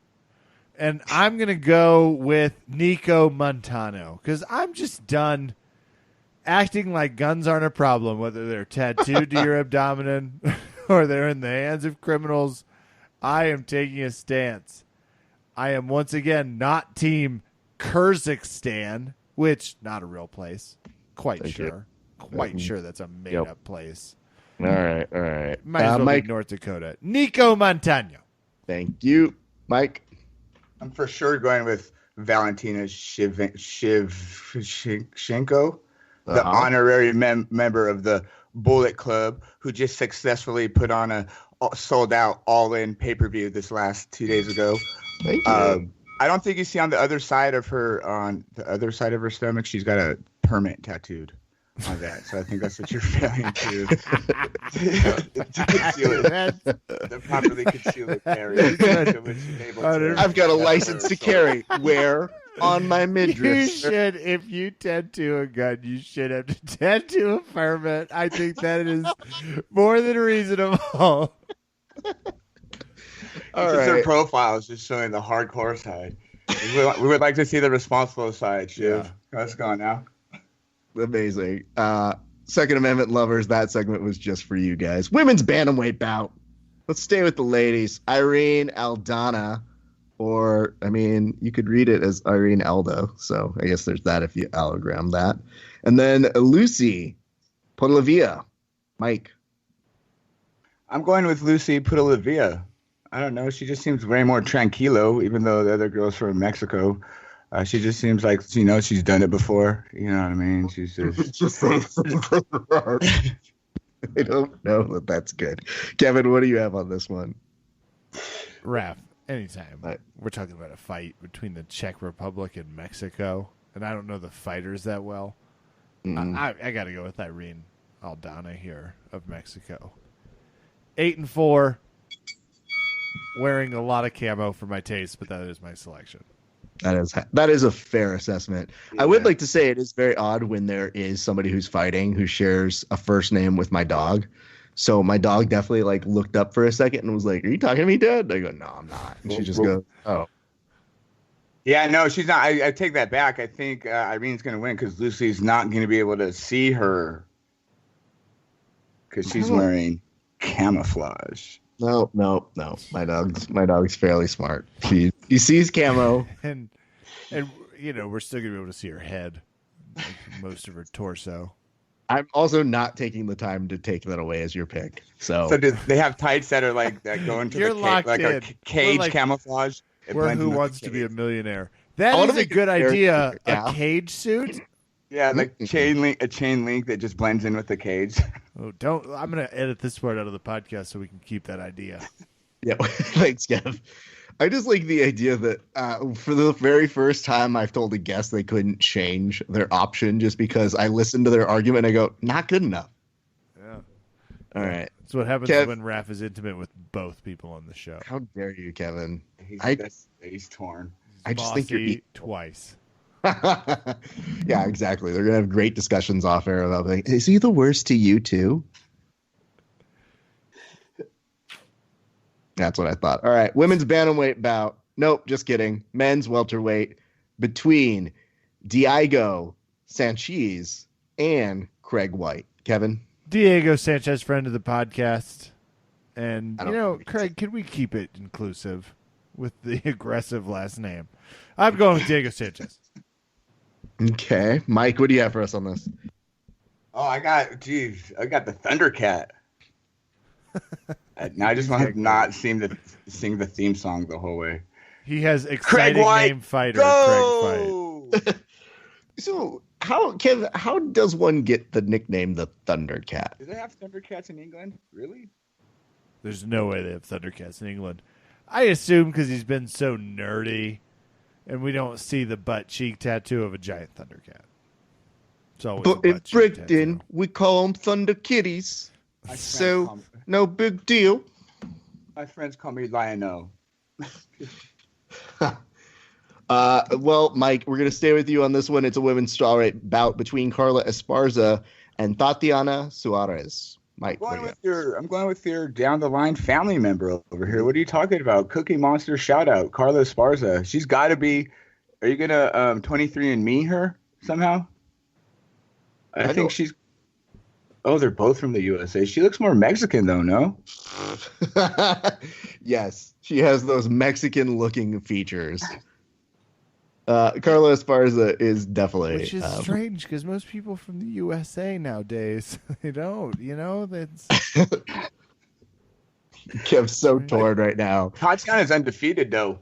And I'm going to go with Nico Montano because I'm just done acting like guns aren't a problem, whether they're tattooed to your abdomen or they're in the hands of criminals. I am taking a stance. I am once again not team Kyrgyzstan, which not a real place. Quite sure that's a made-up place. All right. Might as well Mike. be North Dakota. Nico Montano. Thank you, Mike. I'm for sure going with Valentina Shevchenko, the honorary member of the Bullet Club, who just successfully put on a sold-out all-in pay-per-view this last 2 days ago. Thank you. I don't think you see on the other side of her stomach, she's got a permit tattooed on that. So I think that's what you're failing to conceal it. To properly conceal the carry. I've got a license to carry. Where? On my You midriff. should, if you tattoo a gun, you should have to tattoo a permit. I think that is more than reasonable. All Just their right. profile is just showing the hardcore side. We would like to see the responsible side, Shiv. Let's go now. Amazing. Second Amendment lovers, that segment was just for you guys. Women's bantamweight bout. Let's stay with the ladies. Irene Aldana, or, I mean, you could read it as Irene Aldo. So I guess there's that if you allogram that. And then Lucy Podolevia. Mike. I'm going with Lucy Podolevia. I don't know. She just seems way more tranquilo, even though the other girl's from Mexico. She just seems like, she's done it before. You know what I mean? She's just... I don't know that that's good. Kevin, what do you have on this one? Raph, anytime. We're talking about a fight between the Czech Republic and Mexico, and I don't know the fighters that well. I got to go with Irene Aldana here of Mexico. 8-4. Wearing a lot of camo for my taste, but that is my selection. That is a fair assessment. Yeah. I would like to say it is very odd when there is somebody who's fighting who shares a first name with my dog. So my dog definitely looked up for a second and was like, "Are you talking to me, Dad?" I go, "No, I'm not." And she just goes, "Oh." Yeah, no, she's not. I take that back. I think Irene's going to win because Lucy's not going to be able to see her because she's wearing camouflage. No. My dog's fairly smart. He sees camo, and we're still gonna be able to see her head, most of her torso. I'm also not taking the time to take that away as your pick. So do they have tights that are that go into a cage camouflage? We're Who Wants to Be a Millionaire? That is a good idea. A cage suit. Yeah, a chain link that just blends in with the cage. Oh, I'm going to edit this part out of the podcast so we can keep that idea. Yeah, thanks, Kev. I just like the idea that for the very first time I've told a guest they couldn't change their option just because I listened to their argument and I go, not good enough. Yeah. All right. That's what happens when Raph is intimate with both people on the show. How dare you, Kevin? He's torn. I just think you're twice. Yeah, exactly. They're gonna have great discussions off air about is he the worst to you too? That's what I thought. All right, women's bantamweight bout. Nope, just kidding. Men's welterweight between Diego Sanchez and Craig White. Kevin? Diego Sanchez, friend of the podcast. And, I you don't know, think Craig, can we keep it inclusive with the aggressive last name? I'm going with Diego Sanchez. Okay. Mike, what do you have for us on this? Oh, I got the Thundercat. Now I just want to not seem to sing the theme song the whole way. He has exciting White, name fighter, Craig Fight. So, how does one get the nickname the Thundercat? Do they have Thundercats in England? Really? There's no way they have Thundercats in England. I assume because he's been so nerdy, and we don't see the butt cheek tattoo of a giant Thundercat. It's always But a in butt cheek Britain, tattoo. we call them Thunder Kitties. My friends So, call me- no big deal. My friends call me Lionel. Well, Mike, we're going to stay with you on this one. It's a women's strawweight bout between Carla Esparza and Tatiana Suarez. Mike, what do you have? I'm going with your down the line family member over here. What are you talking about? Cookie Monster shout out, Carla Esparza. She's got to be. Are you gonna 23andMe her somehow? I think don't- she's. Oh, they're both from the USA. She looks more Mexican though, no? Yes, she has those Mexican-looking features. Carla Esparza is definitely. Which is strange because most people from the USA nowadays, they don't. You know, that's Kev's so torn right now. Tatiana's undefeated though.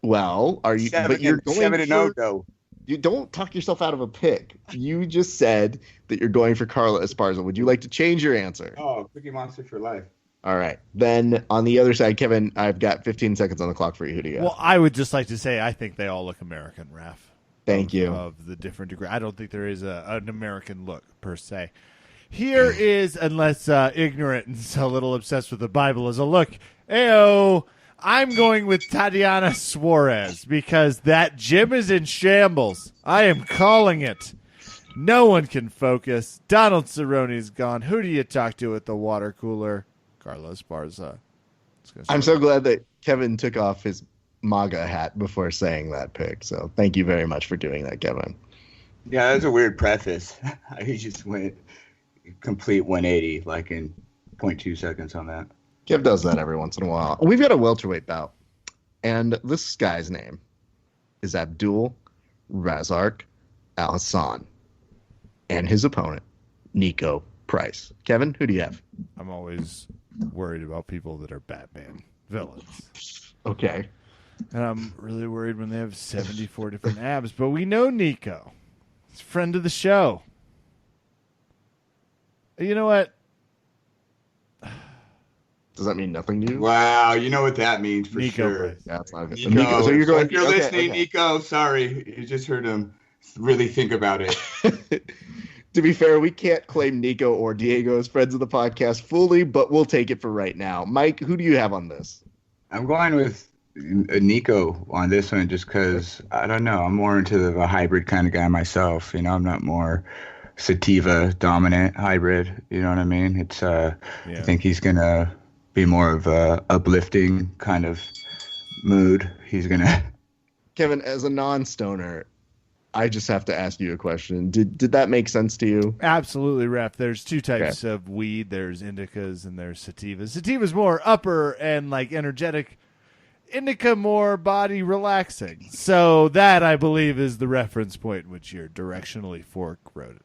Well, are you? But you're going 7-0 for, though. You don't talk yourself out of a pick. You just said that you're going for Carla Esparza. Would you like to change your answer? Oh, Cookie Monster for life. All right. Then on the other side, Kevin, I've got 15 seconds on the clock for you. Who do you got? well. I would just like to say I think they all look American, Raph. Thank you. Of the different degree, I don't think there is an American look per se. Here is, unless ignorant and a little obsessed with the Bible, is a look. Ayo. I'm going with Tatiana Suarez because that gym is in shambles. I am calling it. No one can focus. Donald Cerrone's gone. Who do you talk to at the water cooler? Carlos Barza. I'm so glad that Kevin took off his MAGA hat before saying that pick. So thank you very much for doing that, Kevin. Yeah, that's a weird preface. He just went complete 180 like in 0.2 seconds on that. Kev does that every once in a while. We've got a welterweight bout, and this guy's name is Abdul Razak Al Hassan, and his opponent, Nico Price. Kevin, who do you have? I'm always worried about people that are Batman villains. Okay. And I'm really worried when they have 74 different abs. But we know Nico. He's a friend of the show. You know what? Does that mean nothing to you? Wow, you know what that means for Nico sure. Price. Yeah, it's not good. Nico, so you're going. if you're okay, listening, okay. Nico, sorry. You just heard him really think about it. To be fair, we can't claim Nico or Diego as friends of the podcast fully, but we'll take it for right now. Mike, who do you have on this? I'm going with Nico on this one just because, I don't know, I'm more into the hybrid kind of guy myself. You know, I'm not more sativa dominant hybrid. You know what I mean? It's I think he's going to be more of a uplifting kind of mood. He's going to... Kevin, as a non-stoner, I just have to ask you a question. Did that make sense to you? Absolutely, Ref. There's two types of weed. There's indicas and there's sativas. Sativa's more upper and like energetic. Indica more body relaxing. So that, I believe, is the reference point in which you're directionally fork-roaded.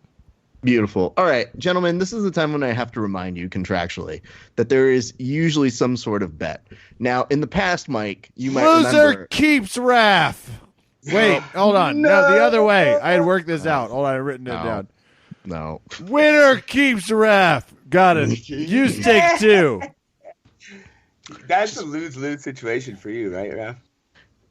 Beautiful. All right, gentlemen, this is the time when I have to remind you contractually that there is usually some sort of bet. Now, in the past, Mike, you might Loser remember... keeps Raph. Wait, hold on. No, the other way. I had worked this out. Hold on, I had written it down. No. Winner keeps Raph. Got it. You take two. That's a lose-lose situation for you, right, Raph?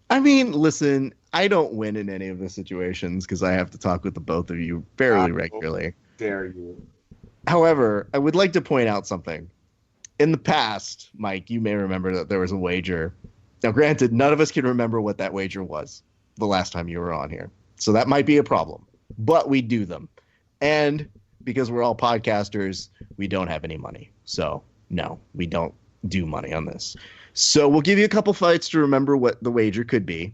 I mean, listen, I don't win in any of the situations because I have to talk with the both of you fairly regularly. Dare you. However, I would like to point out something. In the past, Mike, you may remember that there was a wager. Now, granted, none of us can remember what that wager was the last time you were on here. So that might be a problem. But we do them. And because we're all podcasters, we don't have any money. So, no, we don't do money on this. So we'll give you a couple fights to remember what the wager could be.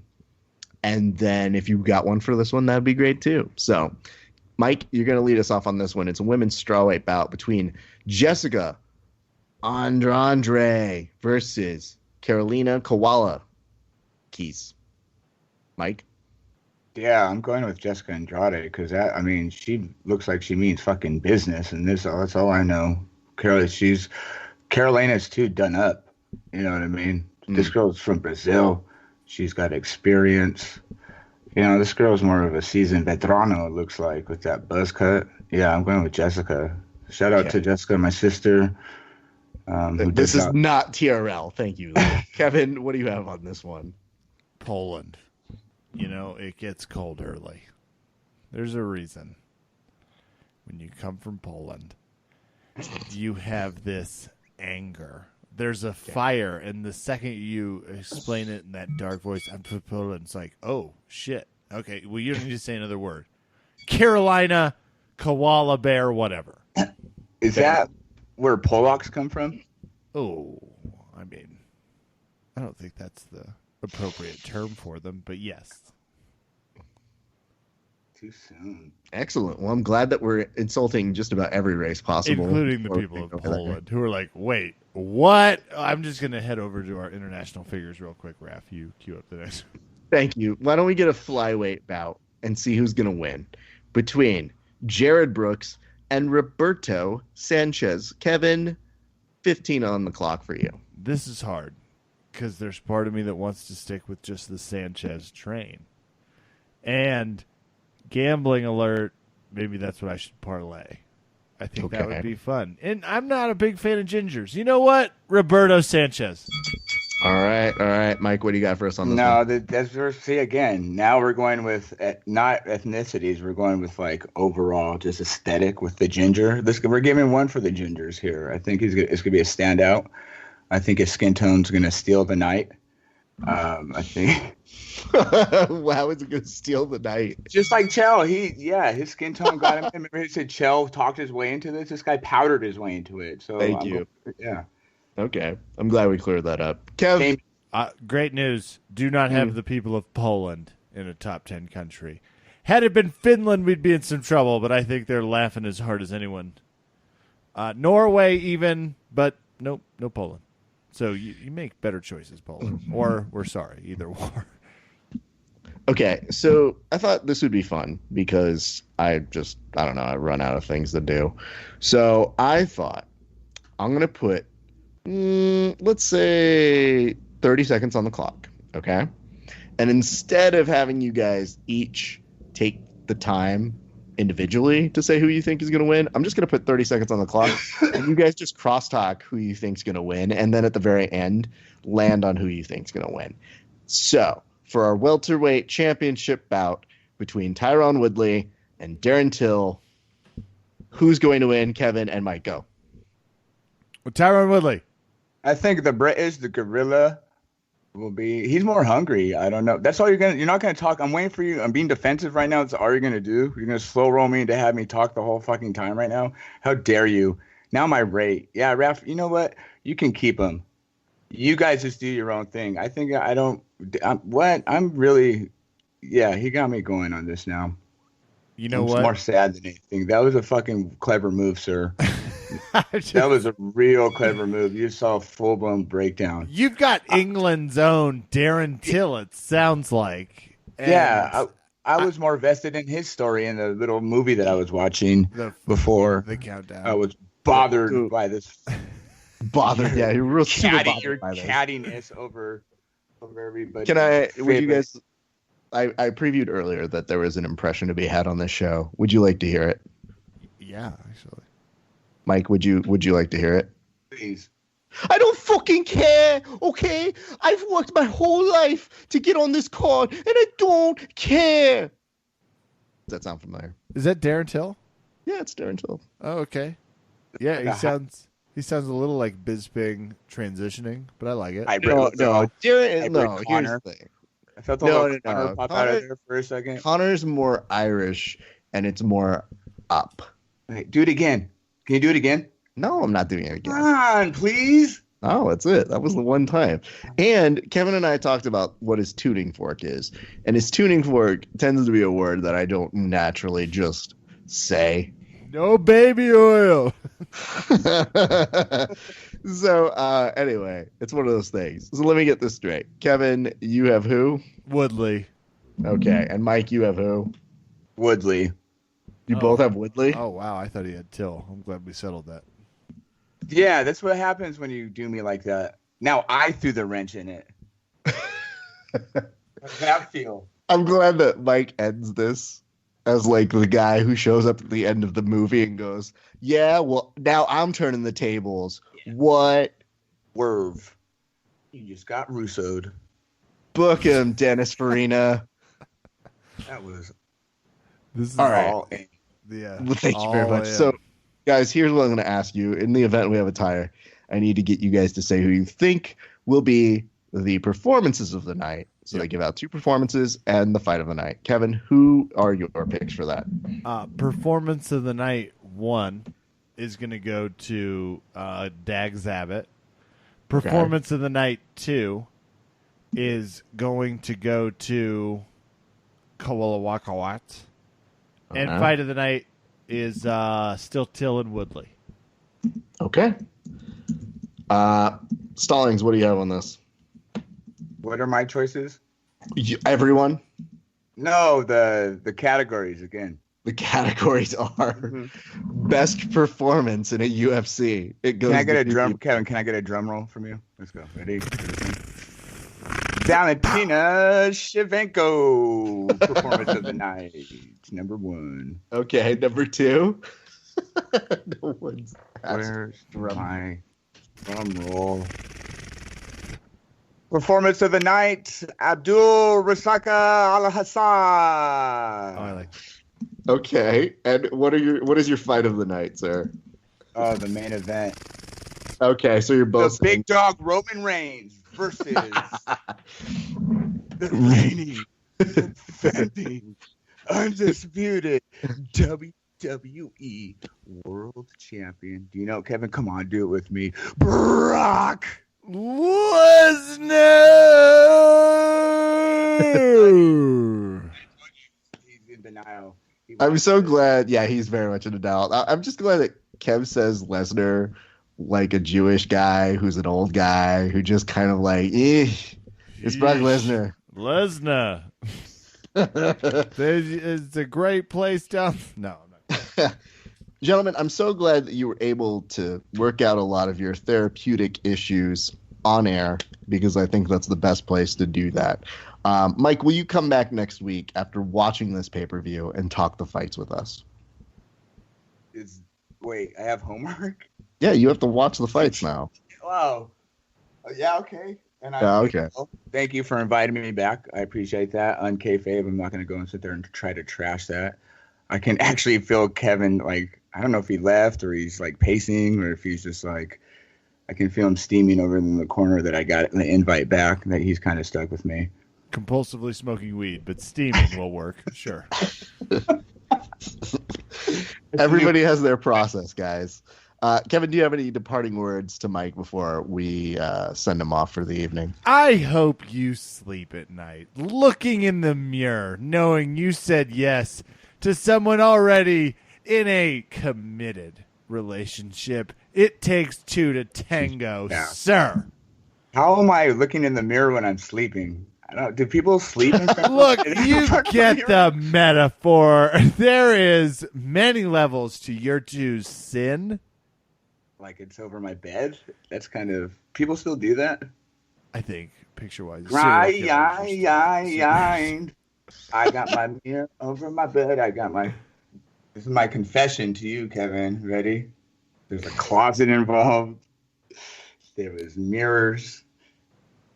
And then if you got one for this one, that'd be great too. So, Mike, you're going to lead us off on this one. It's a women's strawweight bout between Jessica Andrade versus Carolina Koala Keys. Mike? Yeah, I'm going with Jessica Andrade because she looks like she means fucking business, and that's all I know. Carolina's too done up. You know what I mean? This girl's from Brazil. She's got experience. This girl's more of a seasoned veterano, it looks like, with that buzz cut. Yeah, I'm going with Jessica. Shout out to Jessica, my sister. This is not TRL. Thank you. Kevin, what do you have on this one? Poland. It gets cold early. There's a reason. When you come from Poland, you have this anger. There's a fire, and the second you explain it in that dark voice, I'm from Poland, it's like, oh, shit. Okay, well, you don't need to say another word. Carolina, koala bear, whatever. Is that where Polacks come from? Oh, I don't think that's the appropriate term for them, but yes. Too soon. Excellent. Well, I'm glad that we're insulting just about every race possible. Including the people of Poland who are like, wait, what? I'm just going to head over to our international figures real quick, Raph. You cue up the next one. Thank you. Why don't we get a flyweight bout and see who's going to win between Jared Brooks and Roberto Sanchez? Kevin, 15 on the clock for you. This is hard because there's part of me that wants to stick with just the Sanchez train. And gambling alert, maybe that's what I should parlay. I think that would be fun. And I'm not a big fan of gingers. You know what? Roberto Sanchez. All right. Mike, what do you got for us on this one? See, again, now we're going with not ethnicities. We're going with like overall just aesthetic with the ginger. We're giving one for the gingers here. I think it's going to be a standout. I think his skin tone's going to steal the night. I think. How is it going to steal the night? Just like Chell, his skin tone got him. Remember he said Chell talked his way into this. This guy powdered his way into it. So thank you. Yeah. Okay, I'm glad we cleared that up. Kev, great news. Do not have the people of Poland in a top 10 country. Had it been Finland, we'd be in some trouble, but I think they're laughing as hard as anyone. Norway even, but nope, no Poland. So you make better choices, Poland. Or we're sorry, either or. Okay, so I thought this would be fun because I don't know, I run out of things to do. So I thought I'm going to put, let's say 30 seconds on the clock, okay? And instead of having you guys each take the time individually to say who you think is going to win, I'm just going to put 30 seconds on the clock, and you guys just crosstalk who you think's going to win, and then at the very end, land on who you think's going to win. So for our welterweight championship bout between Tyron Woodley and Darren Till, who's going to win? Kevin and Mike, go. Tyron Woodley. I think the gorilla will be. He's more hungry. I don't know. That's all you're not gonna talk. I'm waiting for you. I'm being defensive right now. That's all you're gonna do. You're gonna slow roll me to have me talk the whole fucking time right now. How dare you? Now my rate. Yeah, Raph. You know what? You can keep him. You guys just do your own thing. I think I don't. I'm really. Yeah, he got me going on this now. You know it's what? More sad than anything. That was a fucking clever move, sir. That was a real clever move. You saw a full-blown breakdown. You've got England's own Darren Till, it sounds like. And yeah, I was more vested in his story in the little movie that I was watching before. The countdown. I was bothered by this. Bothered, yeah. You're real super bothered your by this. cattiness over everybody. Would you guys... I previewed earlier that there was an impression to be had on this show. Would you like to hear it? Yeah, actually. Mike, would you like to hear it? Please. I don't fucking care, okay? I've worked my whole life to get on this card, and I don't care. Does that sound familiar? Is that Darren Till? Yeah, it's Darren Till. Oh, okay. Yeah, he sounds a little like Bisping transitioning, but I like it. No, here's the thing. I felt the Connor pop out of there for a second. Connor's more Irish, and it's more up. Hey, do it again. Can you do it again? No, I'm not doing it again. Come on, please. Oh, that's it. That was the one time. And Kevin and I talked about what his tuning fork is. And his tuning fork tends to be a word that I don't naturally just say. No baby oil. So, anyway, it's one of those things. So let me get this straight. Kevin, you have who? Woodley. Okay. And Mike, you have who? Woodley. You Oh. both have Woodley? Oh, wow. I thought he had Till. I'm glad we settled that. Yeah, that's what happens when you do me like that. Now I threw the wrench in it. How's that feel? I'm glad that Mike ends this as like the guy who shows up at the end of the movie and goes, "Yeah, well, now I'm turning the tables." Yeah. What? Werv. You just got Russo'd. Book him, Dennis Farina. That was This is All right. all in. Yeah. Well, thank you very all much. in. So, guys, here's what I'm going to ask you. In the event we have a tie, I need to get you guys to say who you think will be the performances of the night. So they give out 2 performances and the fight of the night. Kevin, who are your picks for that? Performance of the night 1 is going to go to Dag Zabit. Performance of the night 2 is going to go to Kowalawakawat. And Uh-huh. fight of the night is still Till and Woodley. Okay. Stallings, what do you have on this? What are my choices? Everyone? No, the categories again. The categories are best performance in a UFC. It goes. Can I get to a drum, Kevin? Can I get a drum roll from you? Let's go. Ready? Valentina Shevchenko, performance of the night, number 1. Okay, number 2. No one's asked. Where's my drum roll? Performance of the night, Abdul Rasaka Al Hassan. Oh, I like Okay, and what is your fight of the night, sir? Oh, the main event. Okay, so you're The both big dog Roman Reigns versus the reigning, defending, undisputed WWE World Champion. Do you know, Kevin? Come on, do it with me. Brock Lesnar. He's in denial. I'm so glad. Yeah, he's very much in denial. I'm just glad that Kev says Lesnar like a Jewish guy who's an old guy who just kind of like, it's Brock Lesnar. Lesnar. It's a great place down. No. Gentlemen, I'm so glad that you were able to work out a lot of your therapeutic issues on air, because I think that's the best place to do that. Mike, will you come back next week after watching this pay-per-view and talk the fights with us? Wait, I have homework? Yeah, you have to watch the fights now. Wow. Yeah, okay. And Okay. Thank you for inviting me back. I appreciate that. On kayfabe, I'm not going to go and sit there and try to trash that. I can actually feel Kevin, like, I don't know if he left or he's like pacing or if he's just like, I can feel him steaming over in the corner that I got the invite back, that he's kind of stuck with me. Compulsively smoking weed, but steaming will work. Sure. Everybody has their process, guys. Kevin, do you have any departing words to Mike before we send him off for the evening? I hope you sleep at night, looking in the mirror, knowing you said yes to someone already in a committed relationship. It takes 2 to tango, Yeah. sir. How am I looking in the mirror when I'm sleeping? I don't. Do people sleep? Look, you get the metaphor. There is many levels to your two's sin. Like it's over my bed. That's kind of, people still do that. I think, picture-wise. I got my mirror over my bed. This is my confession to you, Kevin. Ready? There's a closet involved. There was mirrors.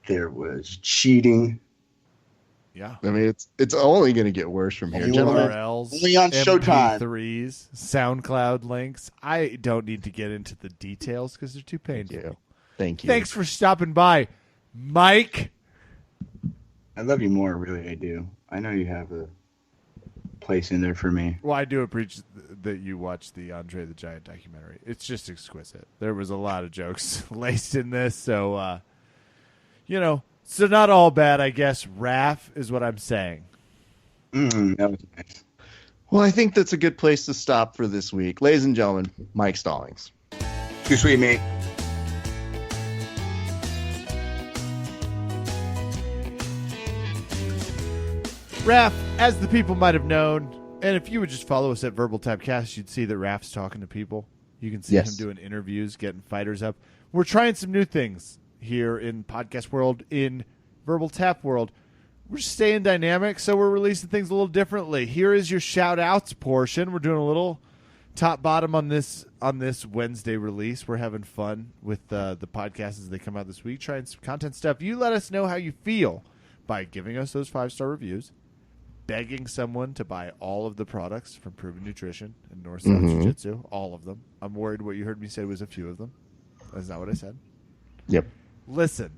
There was cheating. Yeah. I mean, it's only going to get worse from here, You gentlemen. URLs, Only on Showtime. MP3s, SoundCloud links. I don't need to get into the details because they're too painful. Thank you. Thanks for stopping by, Mike. I love you more, really. I do. I know you have place in there for me. Well, I do appreciate that you watched the Andre the Giant documentary. It's just exquisite. There was a lot of jokes laced in this, so so not all bad, I guess. Raph is what I'm saying. That was nice. Well, I think that's a good place to stop for this week. Ladies and gentlemen, Mike Stallings. Too sweet, mate. Raph, as the people might have known, and if you would just follow us at Verbal Tapcast, you'd see that Raph's talking to people. You can see him doing interviews, getting fighters up. We're trying some new things here in podcast world, in Verbal Tap world. We're staying dynamic, so we're releasing things a little differently. Here is your shout-outs portion. We're doing a little top-bottom on this Wednesday release. We're having fun with the podcasts as they come out this week, trying some content stuff. You let us know how you feel by giving us those 5-star reviews, begging someone to buy all of the products from Proven Nutrition and North South Jiu-Jitsu, all of them. I'm worried what you heard me say was a few of them. That's not what I said. Yep. Listen,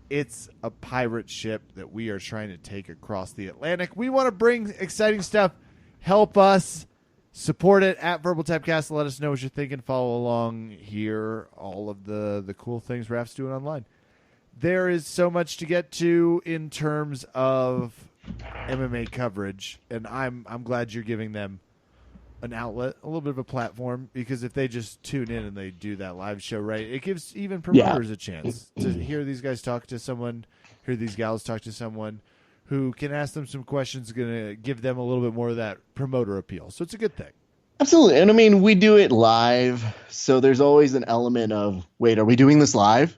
it's a pirate ship that we are trying to take across the Atlantic. We want to bring exciting stuff. Help us support it at Verbal Tapcast. Let us know what you're thinking. Follow along here. All of the cool things Raph's doing online. There is so much to get to in terms of MMA coverage, and I'm glad you're giving them an outlet, a little bit of a platform, because if they just tune in and they do that live show right, it gives even promoters a chance to hear these guys talk to someone, hear these gals talk to someone who can ask them some questions, going to give them a little bit more of that promoter appeal. So it's a good thing. Absolutely. And I mean, we do it live, so there's always an element of, wait, are we doing this live?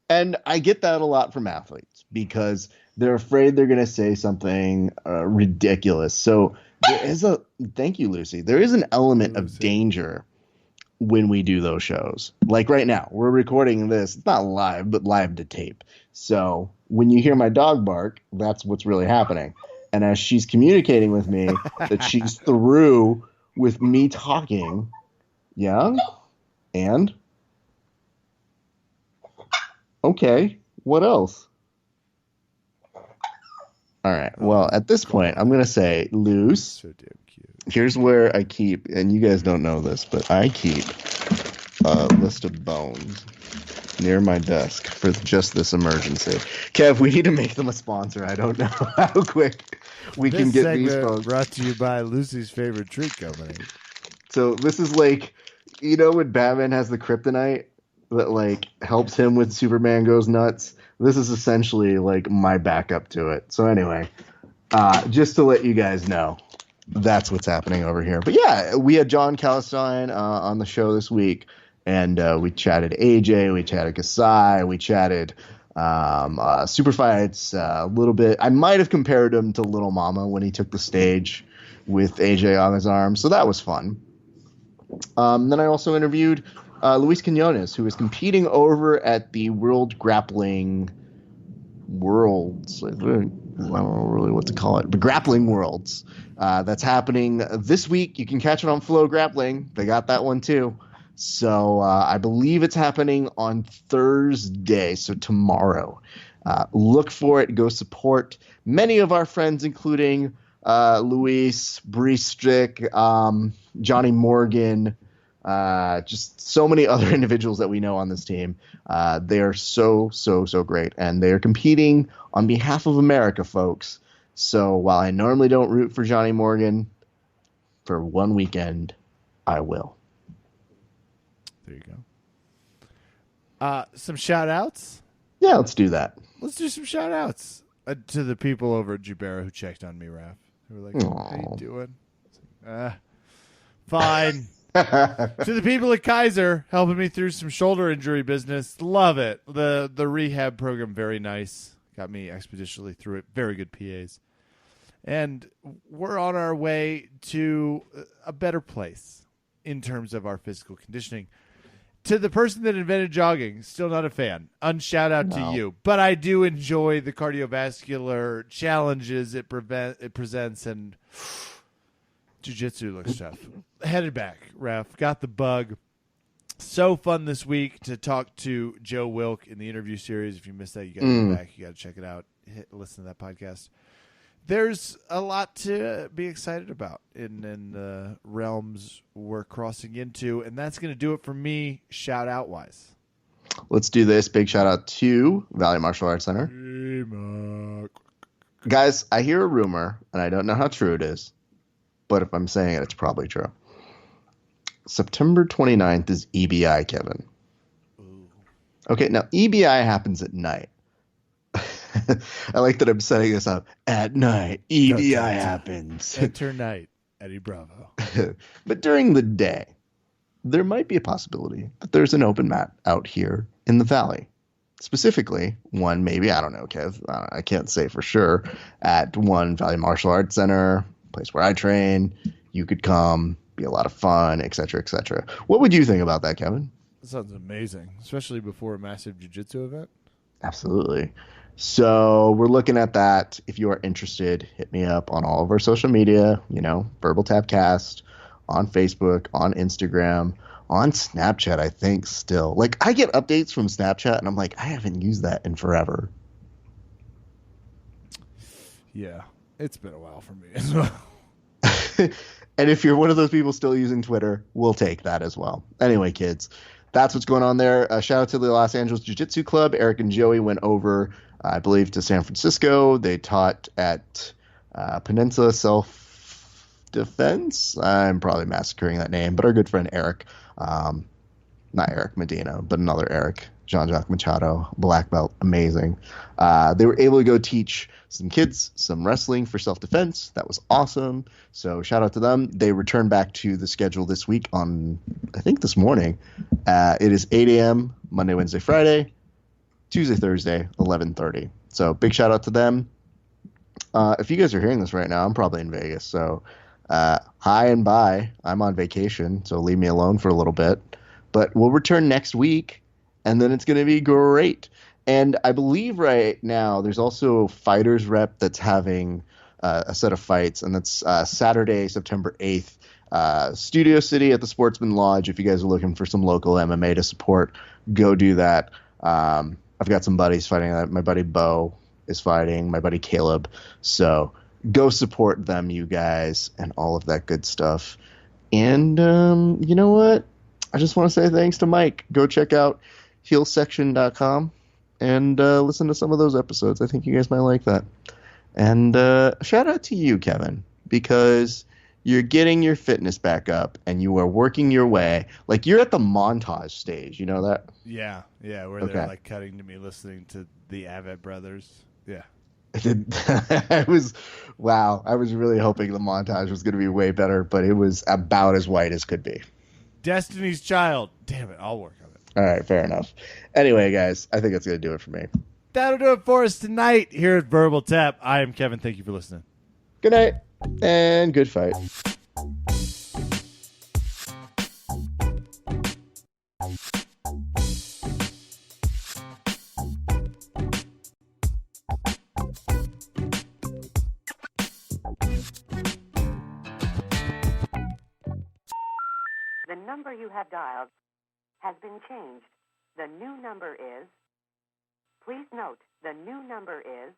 And I get that a lot from athletes because they're afraid they're going to say something ridiculous. So there is thank you, Lucy. There is an element of danger when we do those shows. Like right now, we're recording this. It's not live, but live to tape. So when you hear my dog bark, that's what's really happening. And as she's communicating with me that she's through with me talking, and okay, what else? All right. Well, at this point, I'm going to say, Luce, So damn cute. here's where I keep, and you guys don't know this, but I keep a list of bones near my desk for just this emergency. Kev, we need to make them a sponsor. I don't know how quick we can This get these segment bones. brought to you by Lucy's favorite treat company. So this is like, when Batman has the kryptonite that like helps him when Superman goes nuts? This is essentially like my backup to it. So anyway, just to let you guys know, that's what's happening over here. But yeah, we had John Calistine on the show this week, and we chatted AJ, we chatted Kasai, we chatted super fights a little bit. I might have compared him to Little Mama when he took the stage with AJ on his arm, so that was fun. Then I also interviewed Luis Quinones, who is competing over at the World Grappling Worlds. I don't know really what to call it, but Grappling Worlds. That's happening this week. You can catch it on Flow Grappling. They got that one too. So I believe it's happening on Thursday, so tomorrow. Look for it. Go support many of our friends, including Luis, Bree Strick, Johnny Morgan, just so many other individuals that we know on this team. They are so great, and they are competing on behalf of America, folks. So while I normally don't root for Johnny Morgan, for one weekend, I will. There you go. Some shout-outs? Yeah, let's do that. Let's do some shout-outs to the people over at Jubera who checked on me, Raph. They were like, how you doing? Fine. To the people at Kaiser helping me through some shoulder injury business. Love it. The rehab program, very nice. Got me expeditiously through it. Very good PAs. And we're on our way to a better place in terms of our physical conditioning. To the person that invented jogging, still not a fan. Unshout out to you. But I do enjoy the cardiovascular challenges it presents, and jiu-jitsu looks tough. Headed back, Raph. Got the bug. So fun this week to talk to Joe Wilk in the interview series. If you missed that, you got to go back. You got to check it out. Listen to that podcast. There's a lot to be excited about in the realms we're crossing into, and that's going to do it for me, shout out wise. Let's do this. Big shout out to Valley Martial Arts Center. Guys, I hear a rumor, and I don't know how true it is, but if I'm saying it, it's probably true. September 29th is EBI, Kevin. Ooh. Okay, now EBI happens at night. I like that I'm setting this up. At night, EBI happens. Enter night, Eddie Bravo. But during the day, there might be a possibility that there's an open mat out here in the valley. Specifically, one maybe, I don't know, Kev, I can't say for sure, at one Valley Martial Arts Center, place where I train. You could come, be a lot of fun, etc., etc. What would you think about that, Kevin? That sounds amazing, especially before a massive jiu-jitsu event. Absolutely. So we're looking at that. If you are interested, hit me up on all of our social media, Verbal Tapcast, on Facebook, on Instagram, on Snapchat, I think still. Like, I get updates from Snapchat, and I'm like, I haven't used that in forever. Yeah, it's been a while for me as well. And if you're one of those people still using Twitter, we'll take that as well. Anyway, kids, that's what's going on there. Shout out to the Los Angeles Jiu-Jitsu Club. Eric and Joey went over, I believe, to San Francisco. They taught at Peninsula Self-Defense. I'm probably massacring that name, but our good friend Eric, not Eric Medina, but another Eric, Jean-Jacques Machado, black belt, amazing. They were able to go teach some kids some wrestling for self-defense. That was awesome. So shout out to them. They returned back to the schedule this week on, I think, this morning. It is 8 a.m. Monday, Wednesday, Friday, Tuesday, Thursday, 11:30. So big shout out to them. If you guys are hearing this right now, I'm probably in Vegas. So hi and bye. I'm on vacation, so leave me alone for a little bit. But we'll return next week, and then it's going to be great. And I believe right now there's also Fighters Rep that's having a set of fights, and that's Saturday, September 8th, Studio City at the Sportsman Lodge. If you guys are looking for some local MMA to support, go do that. I've got some buddies fighting that. My buddy Bo is fighting, my buddy Caleb. So go support them, you guys, and all of that good stuff. And you know what? I just want to say thanks to Mike. Go check out heelsection.com and listen to some of those episodes. I think you guys might like that. And shout out to you, Kevin, because you're getting your fitness back up and you are working your way. Like, you're at the montage stage. You know that? Yeah, where they're like cutting to me listening to the Avett Brothers. Yeah. I was really hoping the montage was going to be way better, but it was about as white as could be. Destiny's Child. Damn it, I'll work on it. All right, fair enough. Anyway, guys, I think that's going to do it for me. That'll do it for us tonight here at Verbal Tap. I am Kevin. Thank you for listening. Good night and good fight. The number you have dialed has been changed. The new number is... Please note, the new number is